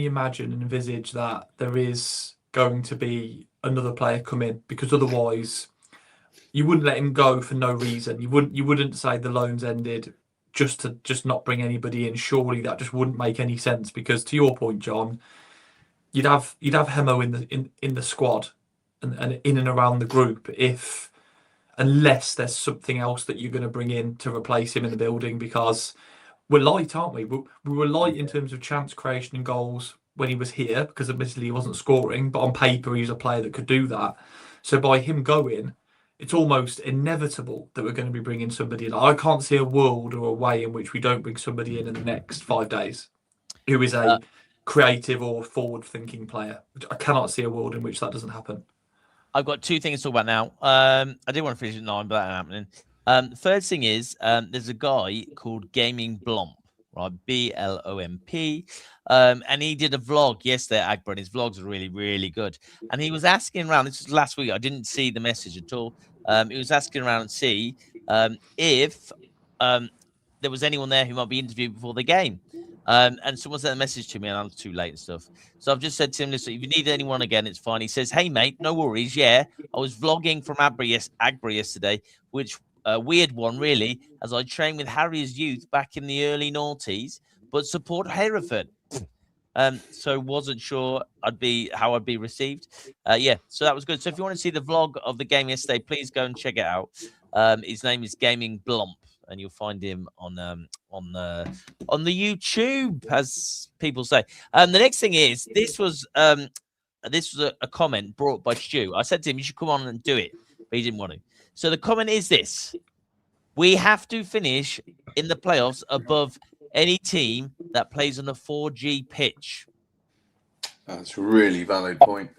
imagine and envisage that there is going to be another player come in, because otherwise, you wouldn't let him go for no reason. You wouldn't say the loan's ended just to not bring anybody in. Surely that just wouldn't make any sense, because to your point, John, you'd have Hemo in the squad and in and around the group unless there's something else that you're going to bring in to replace him in the building, because we're light, aren't we? We were light in terms of chance creation and goals when he was here, because admittedly he wasn't scoring, but on paper he was a player that could do that. So by him going, it's almost inevitable that we're going to be bringing somebody in. I can't see a world or a way in which we don't bring somebody in the next 5 days who is a creative or forward-thinking player. I cannot see a world in which that doesn't happen. I've got 2 things to talk about now. I did want to finish at 9, but that ain't happening. The first thing is there's a guy called Gaming Blomp, right? BLOMP. And he did a vlog yesterday at Agburn. His vlogs are really, really good. And he was asking around, this was last week, I didn't see the message at all. He was asking around and see if there was anyone there who might be interviewed before the game. And someone sent a message to me and I was too late and stuff. So I've just said to him, listen, if you need anyone again, it's fine. He says, hey, mate, no worries. Yeah, I was vlogging from Agbury yesterday, which a weird one, really, as I trained with Harriers youth back in the early noughties, but support Hereford. So wasn't sure how I'd be received. Yeah, so that was good. So if you want to see the vlog of the game yesterday, please go and check it out. His name is Gaming Blomp, and you'll find him on the YouTube, as people say. The next thing is this was a comment brought by Stu. I said to him, you should come on and do it, but he didn't want to. So the comment is this: we have to finish in the playoffs above any team that plays on a 4G pitch. That's a really valid point.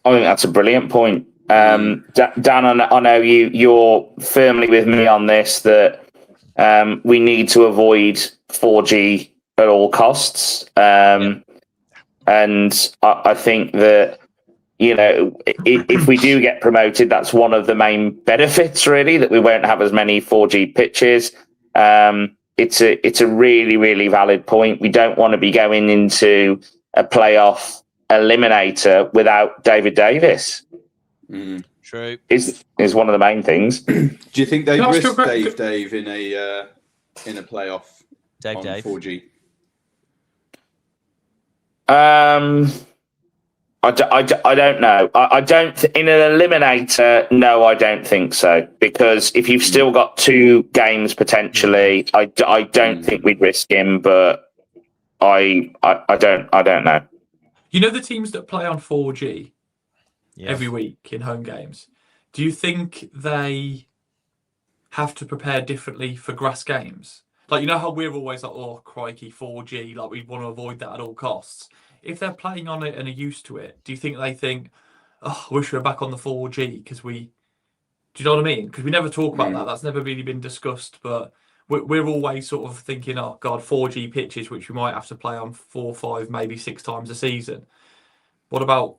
I think that's a brilliant point. Dan, I know you're firmly with me on this, that we need to avoid 4G at all costs. And I think that, if we do get promoted, that's one of the main benefits, really, that we won't have as many 4G pitches. It's a really, really valid point. We don't want to be going into a playoff eliminator without David Davis. True. Is one of the main things. Do you think they risk Dave in a playoff on 4G? I don't know. I don't in an eliminator. No, I don't think so, because if you've still got 2 games potentially, I don't think we'd risk him. But I don't know. You know the teams that play on 4G every week in home games. Do you think they have to prepare differently for grass games? Like, you know how we're always like, oh crikey, 4G, like we want to avoid that at all costs. If they're playing on it and are used to it, do you think they think, oh, I wish we were back on the 4G because do you know what I mean? Because we never talk about that. That's never really been discussed, but we're always sort of thinking, oh God, 4G pitches, which we might have to play on 4, 5, maybe 6 times a season. What about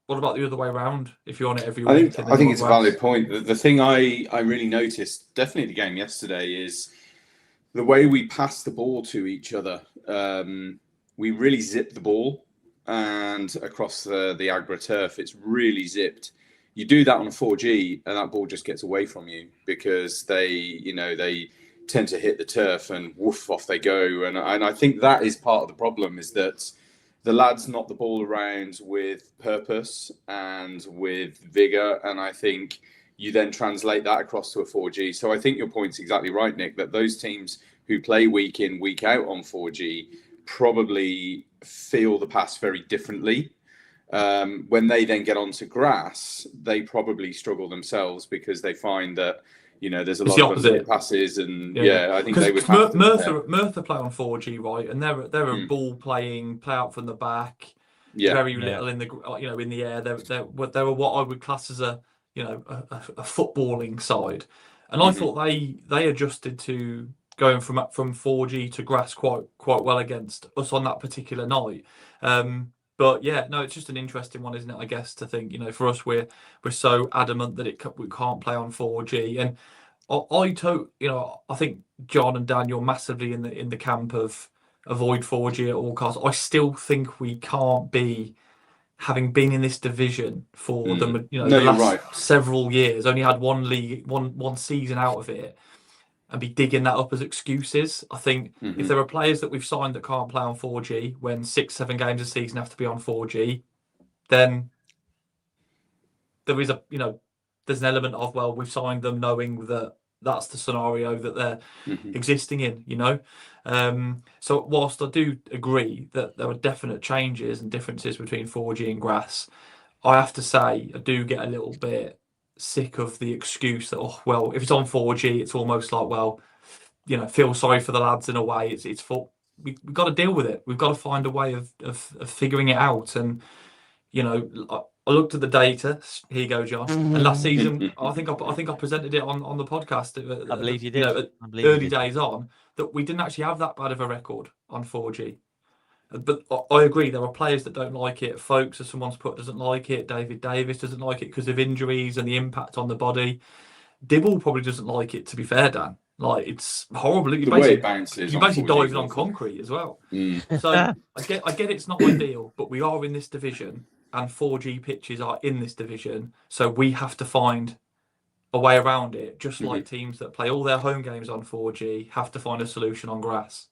the other way around? If you're on it every week, I think it's a valid point. The thing I really noticed, definitely the game yesterday, is the way we pass the ball to each other. We really zip the ball, and across the Agra turf, it's really zipped. You do that on a 4G, and that ball just gets away from you because they tend to hit the turf and woof, off they go. And I think that is part of the problem, is that the lads knock the ball around with purpose and with vigour, and I think you then translate that across to a 4G. So I think your point's exactly right, Nick, that those teams who play week in, week out on 4G probably feel the pass very differently. When they then get onto grass, they probably struggle themselves because they find that there's a lot of unfair passes, and I think they would have Merthyr play on 4G, right? And they're a ball playing, play out from the back, very little in the in the air. They're what I would class as a footballing side, and I thought they adjusted to going from 4G to grass quite well against us on that particular night. But yeah, no, it's just an interesting one, isn't it? I guess to think, for us, we're so adamant that we can't play on 4G, and I think John and Dan, you're massively in the camp of avoid 4G at all costs. I still think we can't be, having been in this division for the last several years, only had one season out of it, and be digging that up as excuses. I think if there are players that we've signed that can't play on 4G when 6-7 games a season have to be on 4G, then there is there's an element of, well, we've signed them knowing that that's the scenario that they're existing in, So whilst I do agree that there are definite changes and differences between 4G and grass, I have to say I do get a little bit sick of the excuse that, if it's on 4G, it's almost like, feel sorry for the lads in a way. It's for we've got to deal with it. We've got to find a way of figuring it out. And I looked at the data. Here you go, John. And last season, I think I presented it on the podcast. I believe you did. Early days on, that we didn't actually have that bad of a record on 4G. But I agree, there are players that don't like it. Folks, as someone's put, doesn't like it. David Davis doesn't like it because of injuries and the impact on the body. Dibble probably doesn't like it, to be fair, Dan. Like, it's horrible. The way it bounces. You basically diving on concrete as well. So I get it's not ideal, but we are in this division, and 4G pitches are in this division. So we have to find a way around it, just like teams that play all their home games on 4G have to find a solution on grass.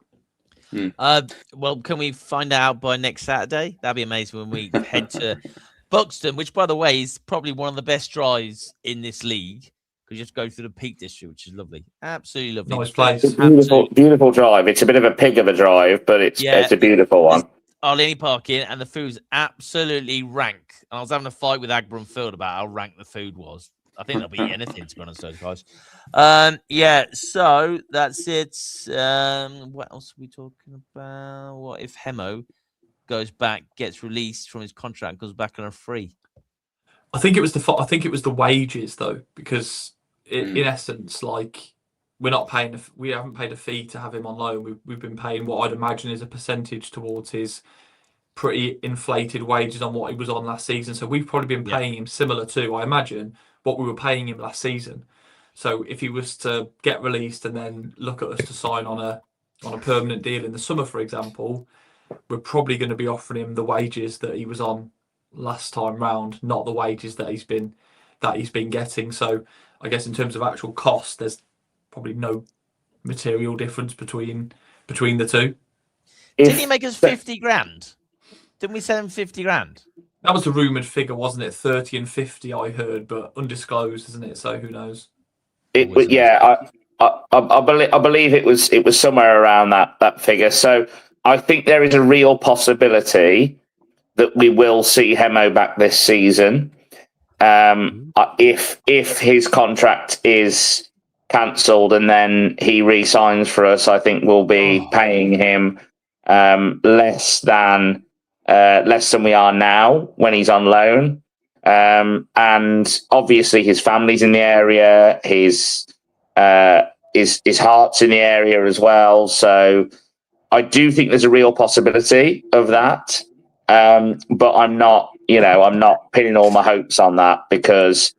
Well, can we find out by next Saturday? That'd be amazing when we head to Buxton, which, by the way, is probably one of the best drives in this league. You just go through the Peak District, which is lovely, absolutely lovely. Nice place, beautiful drive. It's a bit of a pig of a drive, but it's a beautiful one. Hardly any parking, and the food's absolutely rank. And I was having a fight with Agbra and Field about how rank the food was. I think they'll be anything, to be honest, those guys. So that's it. What else are we talking about? What if Hemo goes back, gets released from his contract, goes back on a free? I think it was the wages, though, because in essence, like, we haven't paid a fee to have him on loan. We've been paying what I'd imagine is a percentage towards his pretty inflated wages on what he was on last season. So we've probably been paying him similar to, I imagine, what we were paying him last season. So if he was to get released and then look at us to sign on a permanent deal in the summer, for example, we're probably going to be offering him the wages that he was on last time round, not the wages that he's been getting. So I guess in terms of actual cost, there's probably no material difference between the two. Didn't he make us 50 grand? Didn't we send him 50 grand? That was the rumoured figure, wasn't it? 30 and 50, I heard, but undisclosed, isn't it? So who knows? I believe it was somewhere around that figure. So I think there is a real possibility that we will see Hemo back this season. If his contract is cancelled and then he re-signs for us, I think we'll be paying him less than we are now when he's on loan. And obviously his family's in the area, his heart's in the area as well. So I do think there's a real possibility of that. But I'm not pinning all my hopes on that, because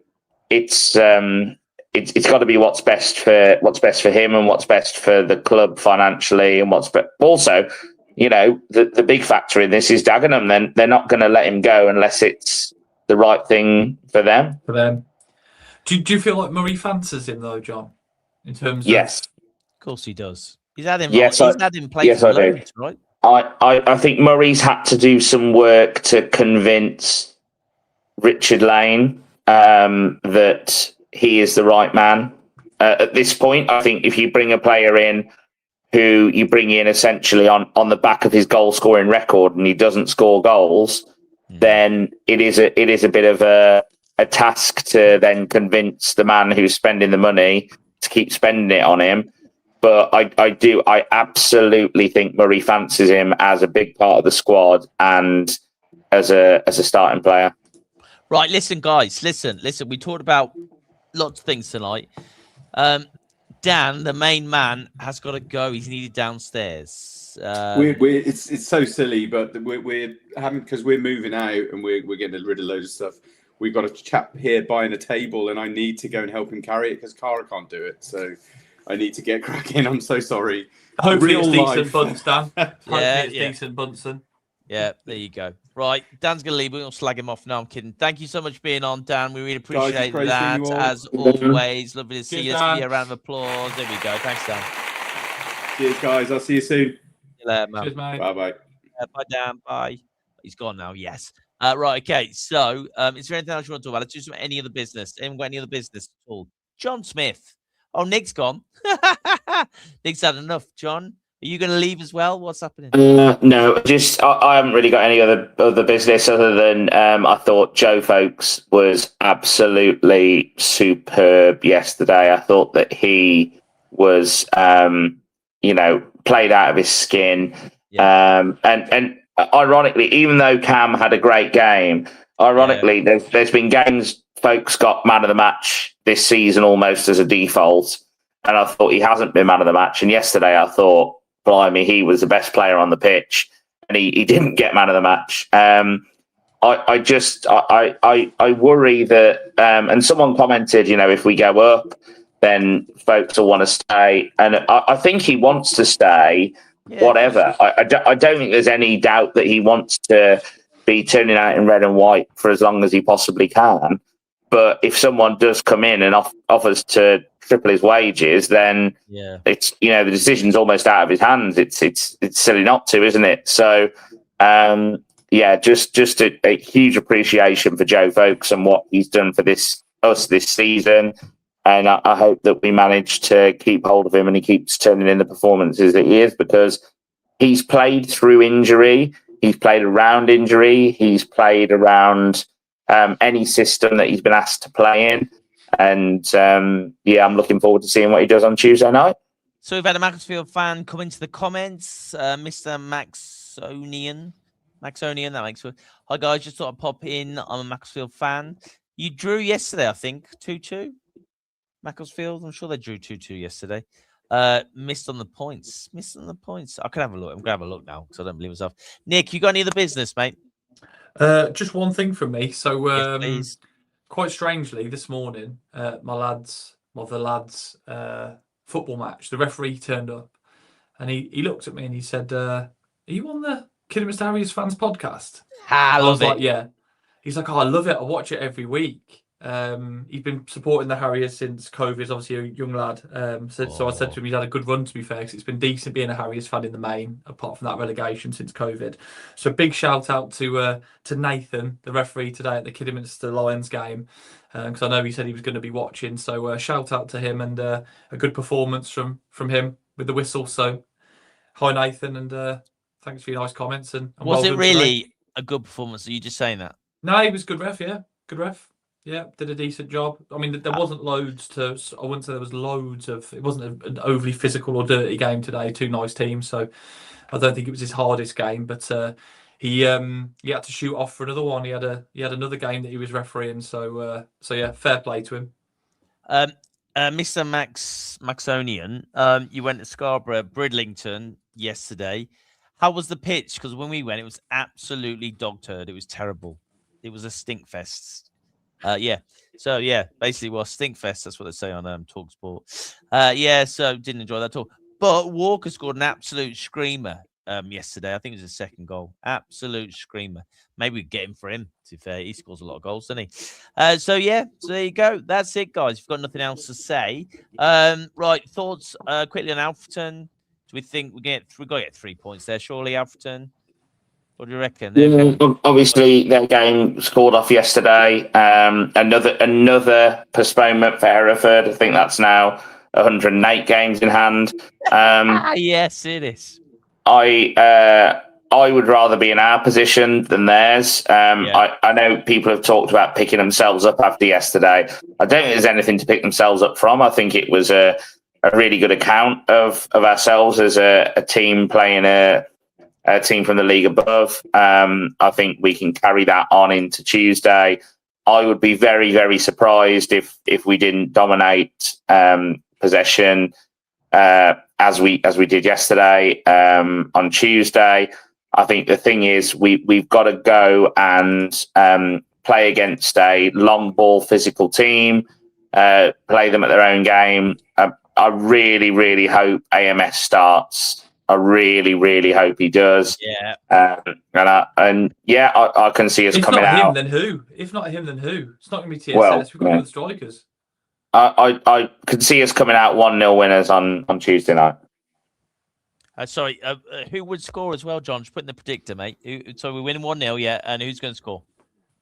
it's got to be what's best for him and what's best for the club financially, and also, the big factor in this is Dagenham. Then they're not going to let him go unless it's the right thing for them. Do you feel like Murray fancies him though, John? In terms yes, of course he does. He's had him. Yes, he's had him play for loads, right? I think Murray's had to do some work to convince Richard Lane that he is the right man. At this point, I think if you bring a player in who you bring in essentially on the back of his goal scoring record and he doesn't score goals, then it is a bit of a task to then convince the man who's spending the money to keep spending it on him. But I absolutely think Murray fancies him as a big part of the squad and as a starting player. Right, listen, guys, listen. We talked about lots of things tonight. Dan, the main man, has got to go. He's needed downstairs. It's so silly, but we're having, because we're moving out and we're getting rid of loads of stuff. We've got a chap here buying a table, and I need to go and help him carry it because Cara can't do it. So I need to get cracking. I'm so sorry. Hopefully it's decent bunts, Dan. Hopefully it's decent Bunsen. Yeah, there you go. Right, Dan's going to leave. We're going to slag him off. No, I'm kidding. Thank you so much for being on, Dan. We really appreciate that, as always. Lovely to see you. Let's give you a round of applause. There we go. Thanks, Dan. Cheers, guys. I'll see you soon. See you later, man. Cheers, mate. Bye-bye. Bye, Dan. Bye. He's gone now. Yes. Right, okay. So, is there anything else you want to talk about? Let's do any other business. Anyone got any other business at all? John Smith. Oh, Nick's gone. Nick's had enough. John, are you going to leave as well? What's happening? No, I haven't really got any other business other than I thought Joe Folks was absolutely superb yesterday. I thought that he was, played out of his skin. Yeah. And ironically, even though Cam had a great game, there's been games Folks got man of the match this season almost as a default, and I thought he hasn't been man of the match. And yesterday I thought, blimey, he was the best player on the pitch, and he didn't get man of the match. I worry that, and someone commented, if we go up, then Folks will want to stay, and I think he wants to stay. Yeah. Whatever. I don't think there's any doubt that he wants to be turning out in red and white for as long as he possibly can. But if someone does come in and offers to triple his wages, then it's the decision's almost out of his hands. It's silly not to, isn't it? So just a huge appreciation for Joe Folks and what he's done for us this season. And I hope that we manage to keep hold of him and he keeps turning in the performances that he is, because he's played through injury, he's played around injury, he's played around any system that he's been asked to play in. And I'm looking forward to seeing what he does on Tuesday night. So we've had a Macclesfield fan come into the comments, Mr. Maxonian, that makes sense. Hi guys, just thought I'd pop in. I'm a Macclesfield fan. You drew yesterday, I think, 2-2. Macclesfield, I'm sure they drew 2-2 yesterday. Missed on the points. I can have a look. I'm going to have a look now because I don't believe myself. Nick, you got any other business, mate? Just one thing from me. So, yes, please. Quite strangely, this morning, the lads' football match, the referee turned up and he looked at me and he said, are you on the Kidderminster Harriers fans podcast? I love it. Like, yeah. He's like, oh, I love it. I watch it every week. He's been supporting the Harriers since COVID. He's obviously a young lad. So I said to him, he's had a good run, to be fair, because it's been decent being a Harriers fan in the main, apart from that relegation since COVID. So big shout out to Nathan, the referee today at the Kidderminster Lions game, because I know he said he was going to be watching. So shout out to him, and a good performance from him with the whistle. So hi Nathan, and thanks for your nice comments. And was well it really a good performance? Are you just saying that? No, he was good ref. Yeah, good ref. Yeah, did a decent job. I mean, there wasn't loads to. I wouldn't say there was loads of. It wasn't an overly physical or dirty game today. Two nice teams, so I don't think it was his hardest game. But he had to shoot off for another one. He had another game that he was refereeing. So yeah, fair play to him. Mr. Maxonian, you went to Scarborough, Bridlington yesterday. How was the pitch? Because when we went, it was absolutely dog turd. It was terrible. It was a stink fest. Yeah. So yeah, basically, well, Stinkfest. That's what they say on TalkSport. Yeah. So didn't enjoy that at all. But Walker scored an absolute screamer yesterday. I think it was his second goal. Absolute screamer. Maybe we get him for him. To be fair, he scores a lot of goals, doesn't he? So yeah. So there you go. That's it, guys. If you've got nothing else to say, right? Thoughts quickly on Alfreton. Do we think we got to get 3 points there? Surely, Alfreton. What do you reckon? Obviously, their game scored off yesterday. Another postponement for Hereford. I think that's now 108 games in hand. Yes, it is. I would rather be in our position than theirs. I know people have talked about picking themselves up after yesterday. I don't think there's anything to pick themselves up from. I think it was a really good account of ourselves as a team playing a team from the league above. I think we can carry that on into Tuesday. I would be very, very surprised if we didn't dominate possession as we did yesterday on Tuesday. I think the thing is we've got to go and play against a long ball physical team, play them at their own game. I really, really hope AMS starts. I really, really hope he does. Yeah. I can see us coming out. If not him, then who? If not him, then who? It's not going to be TSS. We've got the strikers. I can see us coming out 1-0 winners on Tuesday night. Sorry, who would score as well, John? Just put in the predictor, mate. So we're winning 1-0, yeah. And who's going to score?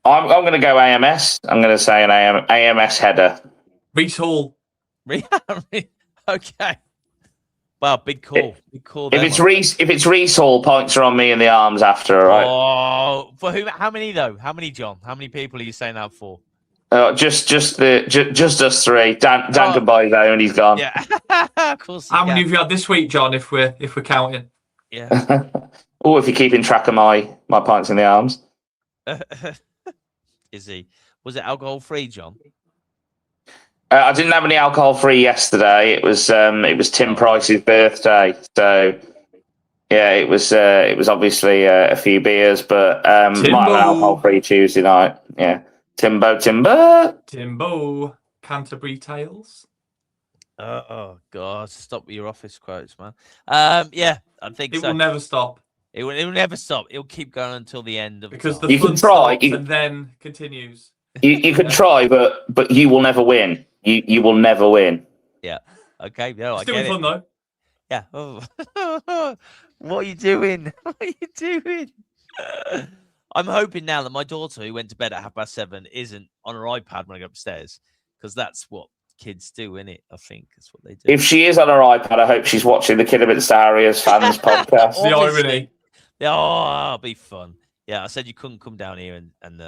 I'm going to go AMS. I'm going to say an AMS header. Reece Hall. Okay. Wow, big call. Big call. If it's Reece Hall, points are on me in the arms after, all right? Oh, for who? How many though? How many, John? How many people are you saying that for? Just us three. Dan can buy his own. He's gone. Yeah, of course. How many have you had this week, John? If we're counting. Yeah. Or if you're keeping track of my points in the arms. Is he? Was it alcohol free, John? I didn't have any alcohol free yesterday. It was Tim Price's birthday, so yeah, it was obviously a few beers, but might have an alcohol free Tuesday night. Yeah, Timbo, Canterbury Tales. Oh God, stop with your office quotes, man. Yeah, I think it will never stop. It will never stop. It'll keep going until the end of because the you can try and then continues. You can try, but you will never win. You will never win. Yeah. Okay. No, I still get fun it. though. Yeah. Oh. What are you doing? What are you doing? I'm hoping now that my daughter, who went to bed at 7:30, isn't on her iPad when I go upstairs, because that's what kids do, isn't it? I think that's what they do. If she is on her iPad, I hope she's watching the Kidderminster Harriers fans podcast. The irony. Oh, it'll be fun. Yeah, I said you couldn't come down here and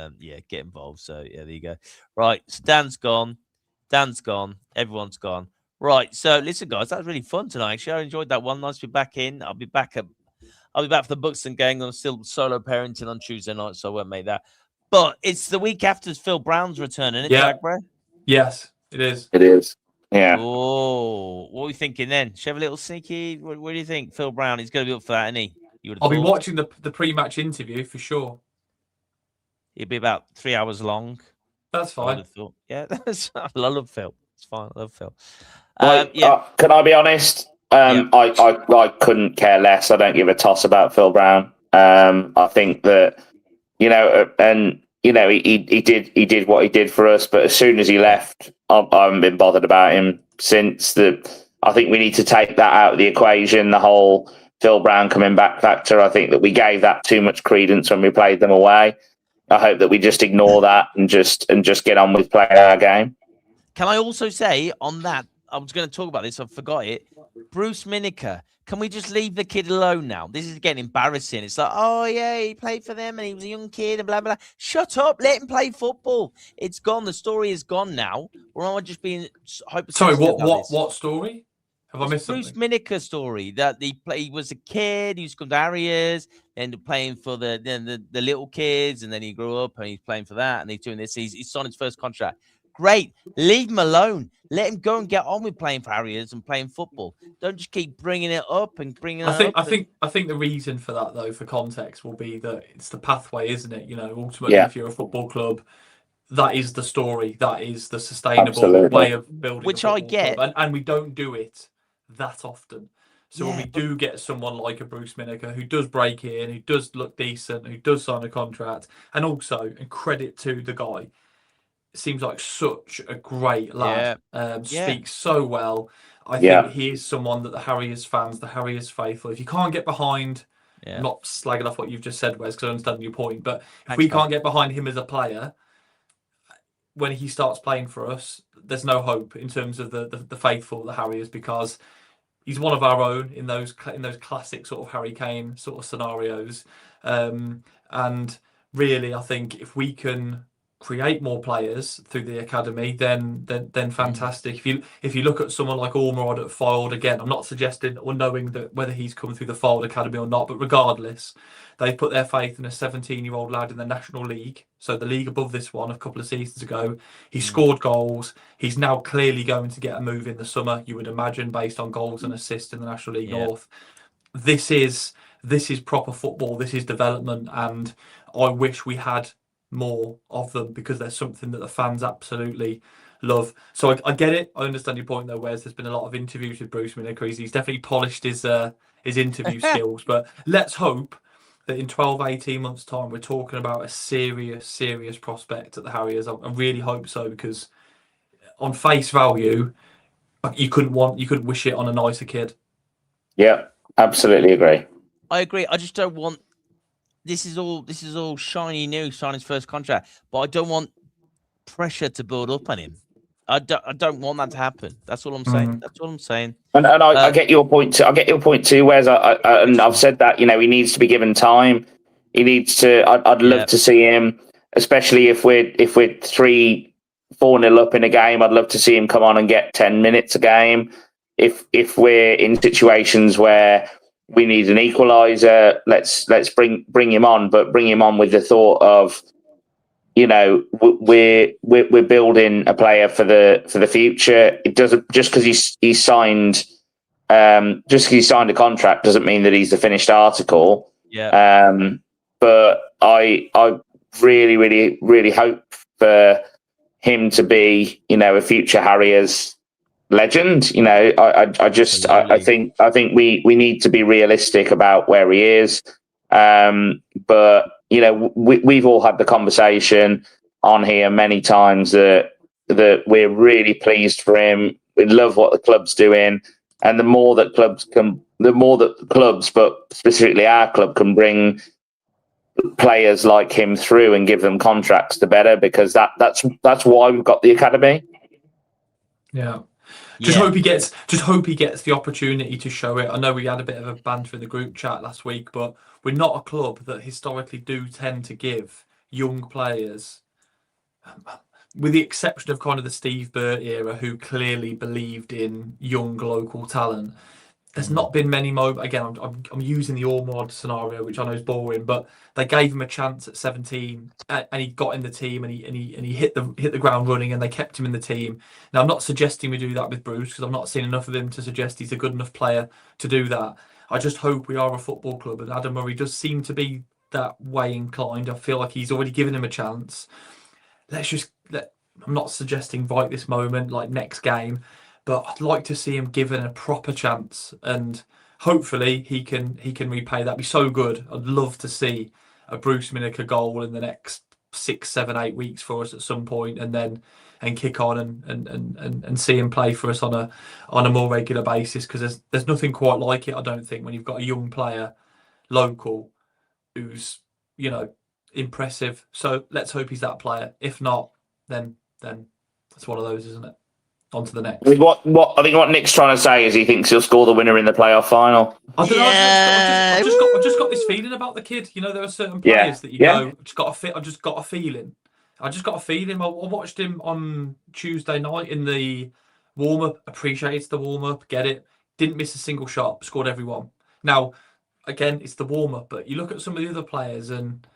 get involved. So yeah, there you go. Right, so Dan's gone. Everyone's gone. Right, so listen, guys, that was really fun tonight. Actually, I enjoyed that one. Nice to be back in. I'll be back for the Buxton gang. I'm still solo parenting on Tuesday night, so I won't make that. But it's the week after Phil Brown's return, isn't it, yeah. Jack, bro? Yes, it is. It is. Yeah. Oh, what are we thinking then? Should we have a little sneaky? What do you think, Phil Brown? He's going to be up for that, isn't he? I'll be watching the pre-match interview for sure. It'll be about 3 hours long. That's fine. Yeah, I love Phil. It's fine. I love Phil. Can I be honest? I couldn't care less. I don't give a toss about Phil Brown. I think that, and he did what he did for us. But as soon as he left, I haven't been bothered about him since. I think we need to take that out of the equation. The whole Phil Brown coming back factor. I think that we gave that too much credence when we played them away. I hope that we just ignore that and just get on with playing our game. Can I also say on that? I was going to talk about this. I forgot it. Bruce Miniker. Can we just leave the kid alone now? This is getting embarrassing. It's like, oh yeah, he played for them and he was a young kid and blah blah. Shut up. Let him play football. It's gone. The story is gone now. Or am I just being Sorry, what story? Have I missed Bruce something? Miniker story that he was a kid. He used to come to Harriers, ended up playing for the little kids, and then he grew up and he's playing for that, and he's doing this. He's signed his first contract. Great, leave him alone. Let him go and get on with playing for Harriers and playing football. Don't just keep bringing it up and bringing it up. I think the reason for that, though, for context, will be that it's the pathway, isn't it? Ultimately, if you're a football club, that is the story. That is the sustainable way of building. Which a I get, club. And we don't do it that often. So when we do get someone like a Bruce Miniker who does break in, who does look decent, who does sign a contract, and also, and credit to the guy, seems like such a great lad. Speaks so well. I think he is someone that the Harriers fans, the Harriers faithful, if you can't get behind, I'm not slagging off what you've just said, Wes, because I understand your point, but if we can't get behind him as a player, when he starts playing for us, there's no hope in terms of the faithful, the Harriers, because he's one of our own in those classic sort of Harry Kane sort of scenarios. And really, I think if we can create more players through the academy, then fantastic. If you look at someone like Ormerod at Fylde, again, I'm not suggesting or knowing that whether he's come through the Fylde academy or not, but regardless, they put their faith in a 17-year-old lad in the National League, so the league above this one a couple of seasons ago. He scored goals. He's now clearly going to get a move in the summer, you would imagine, based on goals and assists in the National League North. This is proper football. This is development, and I wish we had more of them, because there's something that the fans absolutely love. So I get it. I understand your point, though, Wes. There's been a lot of interviews with Bruce Miniker. He's definitely polished his interview skills. But let's hope that in 12, 18 months' time, we're talking about a serious prospect at the Harriers. I really hope so, because on face value, you couldn't wish it on a nicer kid. Yeah, absolutely agree. I agree. I just don't want. This is all shiny new, signing his first contract, but I don't want pressure to build up on him. I don't want that to happen. That's all I'm saying. That's all I'm saying. And I get your point too. I get your point too. Whereas and I've said that he needs to be given time. He needs to. I'd love to see him, especially if we're 3-4-0 up in a game. I'd love to see him come on and get 10 minutes a game. If we're in situations where we need an equaliser, let's bring him on, but bring him on with the thought of, we're building a player for the future. It doesn't just because he's signed a contract doesn't mean that he's the finished article. But I really hope for him to be a future Harriers legend. I think we need to be realistic about where he is. But we've all had the conversation on here many times that we're really pleased for him. We love what the club's doing, and the more that clubs, but specifically our club, can bring players like him through and give them contracts, the better, because that's why we've got the academy. Just hope he gets the opportunity to show it. I know we had a bit of a banter in the group chat last week, but we're not a club that historically do tend to give young players, with the exception of kind of the Steve Burt era, who clearly believed in young local talent. There's not been many moments. Again, I'm using the Ormod scenario, which I know is boring, but they gave him a chance at 17, and he got in the team, and he hit the ground running, and they kept him in the team. Now, I'm not suggesting we do that with Bruce, because I've not seen enough of him to suggest he's a good enough player to do that. I just hope we are a football club, and Adam Murray does seem to be that way inclined. I feel like he's already given him a chance. I'm not suggesting right this moment, like next game, but I'd like to see him given a proper chance, and hopefully he can repay that. It'd be so good. I'd love to see a Bruce Miniker goal in the next 6, 7, 8 weeks for us at some point, and kick on and see him play for us on a more regular basis, because there's nothing quite like it, I don't think, when you've got a young player local who's impressive. So let's hope he's that player. If not, then it's one of those, isn't it? On to the next. What Nick's trying to say is he thinks he'll score the winner in the playoff final. I don't know. I've just got this feeling about the kid. There are certain players that you go, I've just got a feeling. I watched him on Tuesday night in the warm-up. Appreciates the warm-up. Get it. Didn't miss a single shot. Scored every one. Now, again, it's the warm-up, but you look at some of the other players and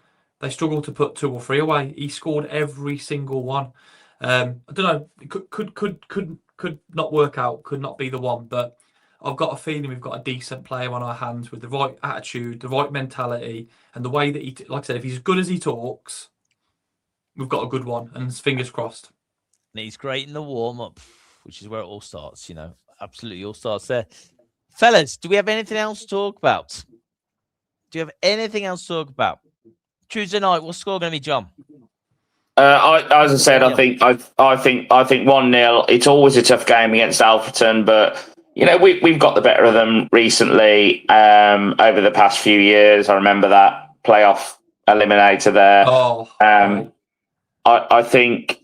they struggle to put 2 or 3 away. He scored every single one. I don't know. It could not work out. Could not be the one. But I've got a feeling we've got a decent player on our hands with the right attitude, the right mentality, and the way that he, like I said, if he's as good as he talks, we've got a good one. And fingers crossed. And he's great in the warm up, which is where it all starts. Absolutely all starts there. Fellas, do we have anything else to talk about? Do you have anything else to talk about? Tuesday night, what's the score going to be, John? As I said, I think 1-0. It's always a tough game against Alfreton, but we've got the better of them recently over the past few years. I remember that playoff eliminator there. I think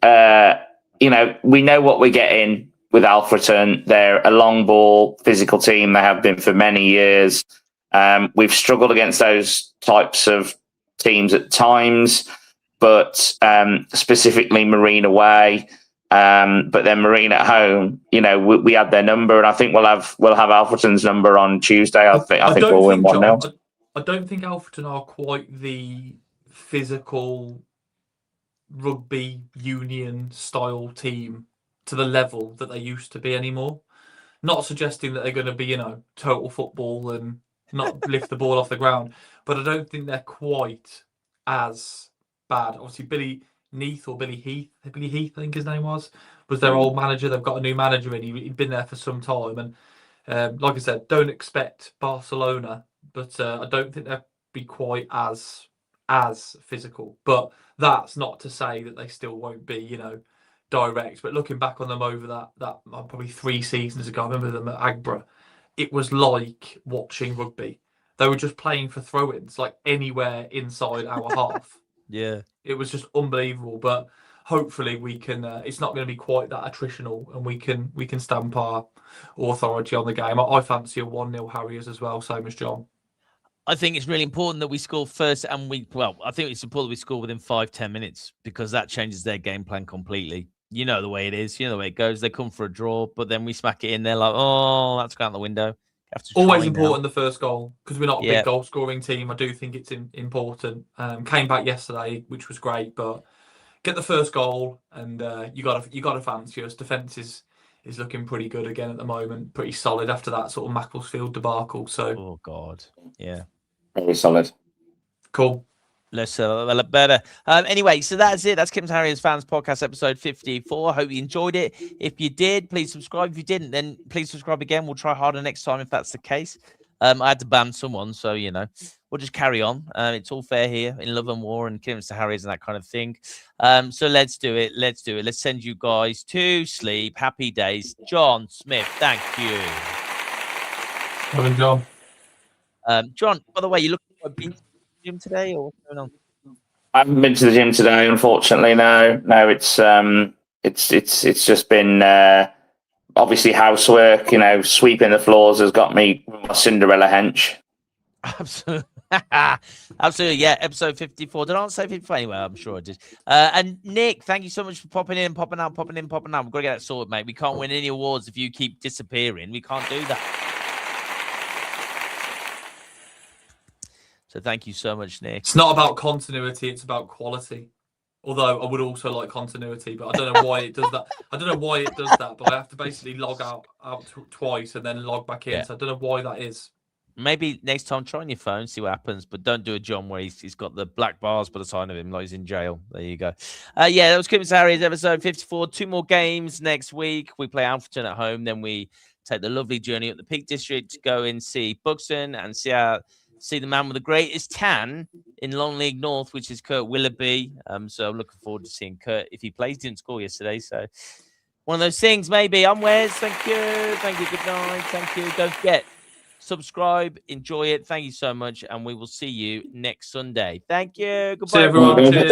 we know what we're getting with Alfreton. They're a long ball physical team. They have been for many years. We've struggled against those types of teams at times, but specifically Marine away, but then Marine at home. We had their number, and I think we'll have Alfreton's number on Tuesday. I think we'll win 1-0. I don't think Alfreton are quite the physical rugby union style team to the level that they used to be anymore. Not suggesting that they're going to be total football and not lift the ball off the ground, but I don't think they're quite as bad. Obviously, Billy Heath, I think his name was their old manager. They've got a new manager in. He'd been there for some time, and like I said, don't expect Barcelona, but I don't think they'll be quite as physical. But that's not to say that they still won't be, direct. But looking back on them over that probably 3 seasons ago, I remember them at Agbra. It was like watching rugby. They were just playing for throw-ins, like anywhere inside our half. Yeah, it was just unbelievable. But hopefully we can. It's not going to be quite that attritional, and we can stamp our authority on the game. I fancy a 1-0 Harriers as well, same as John. I think it's really important that we score first, and I think it's important we score within 5-10 minutes, because that changes their game plan completely. You know the way it is. You know the way it goes. They come for a draw, but then we smack it in. They're like, oh, that's gone out the window. Always important, the first goal, because we're not a big goal scoring team. I do think it's important. Came back yesterday, which was great, but get the first goal, and you got to fancy us. Defence is looking pretty good again at the moment, pretty solid after that sort of Macclesfield debacle. So, oh god, yeah, very solid. Cool. Let's look better. Anyway, so that's it. That's Kidderminster Harriers Fans Podcast, episode 54. I hope you enjoyed it. If you did, please subscribe. If you didn't, then please subscribe again. We'll try harder next time if that's the case. I had to ban someone, so we'll just carry on. It's all fair here in Love and War and Kidderminster Harriers and that kind of thing. So let's do it. Let's send you guys to sleep. Happy days. John Smith, thank you. Well done, John. John, by the way, you looking quite busy. Gym today, or what's going on? I haven't been to the gym today, unfortunately. No, it's just been obviously housework. Sweeping the floors has got me my Cinderella hench. Absolutely, absolutely, yeah. Episode 54. Did I not say 54? Anyway, I'm sure I did. And Nick, thank you so much for popping in, popping out. We've got to get that sorted, mate. We can't win any awards if you keep disappearing. We can't do that. So thank you so much, Nick. It's not about continuity, it's about quality. Although I would also like continuity, but I don't know why it does that. But I have to basically log out twice and then log back in. Yeah. So I don't know why that is. Maybe next time try on your phone, see what happens. But don't do a John where he's got the black bars by the side of him like he's in jail. There you go. That was Kidderminster Harriers episode 54. 2 more games next week. We play Alfreton at home. Then we take the lovely journey up the Peak District to go and see Buxton and see see the man with the greatest tan in Long League North, which is Kurt Willoughby. So I'm looking forward to seeing Kurt if he plays. Didn't score yesterday, so one of those things maybe. I'm Wes. Thank you. Good night. Thank you. Don't forget, subscribe, enjoy it. Thank you so much, and we will see you next Sunday. Thank you. Goodbye, See everyone. everyone. Cheers.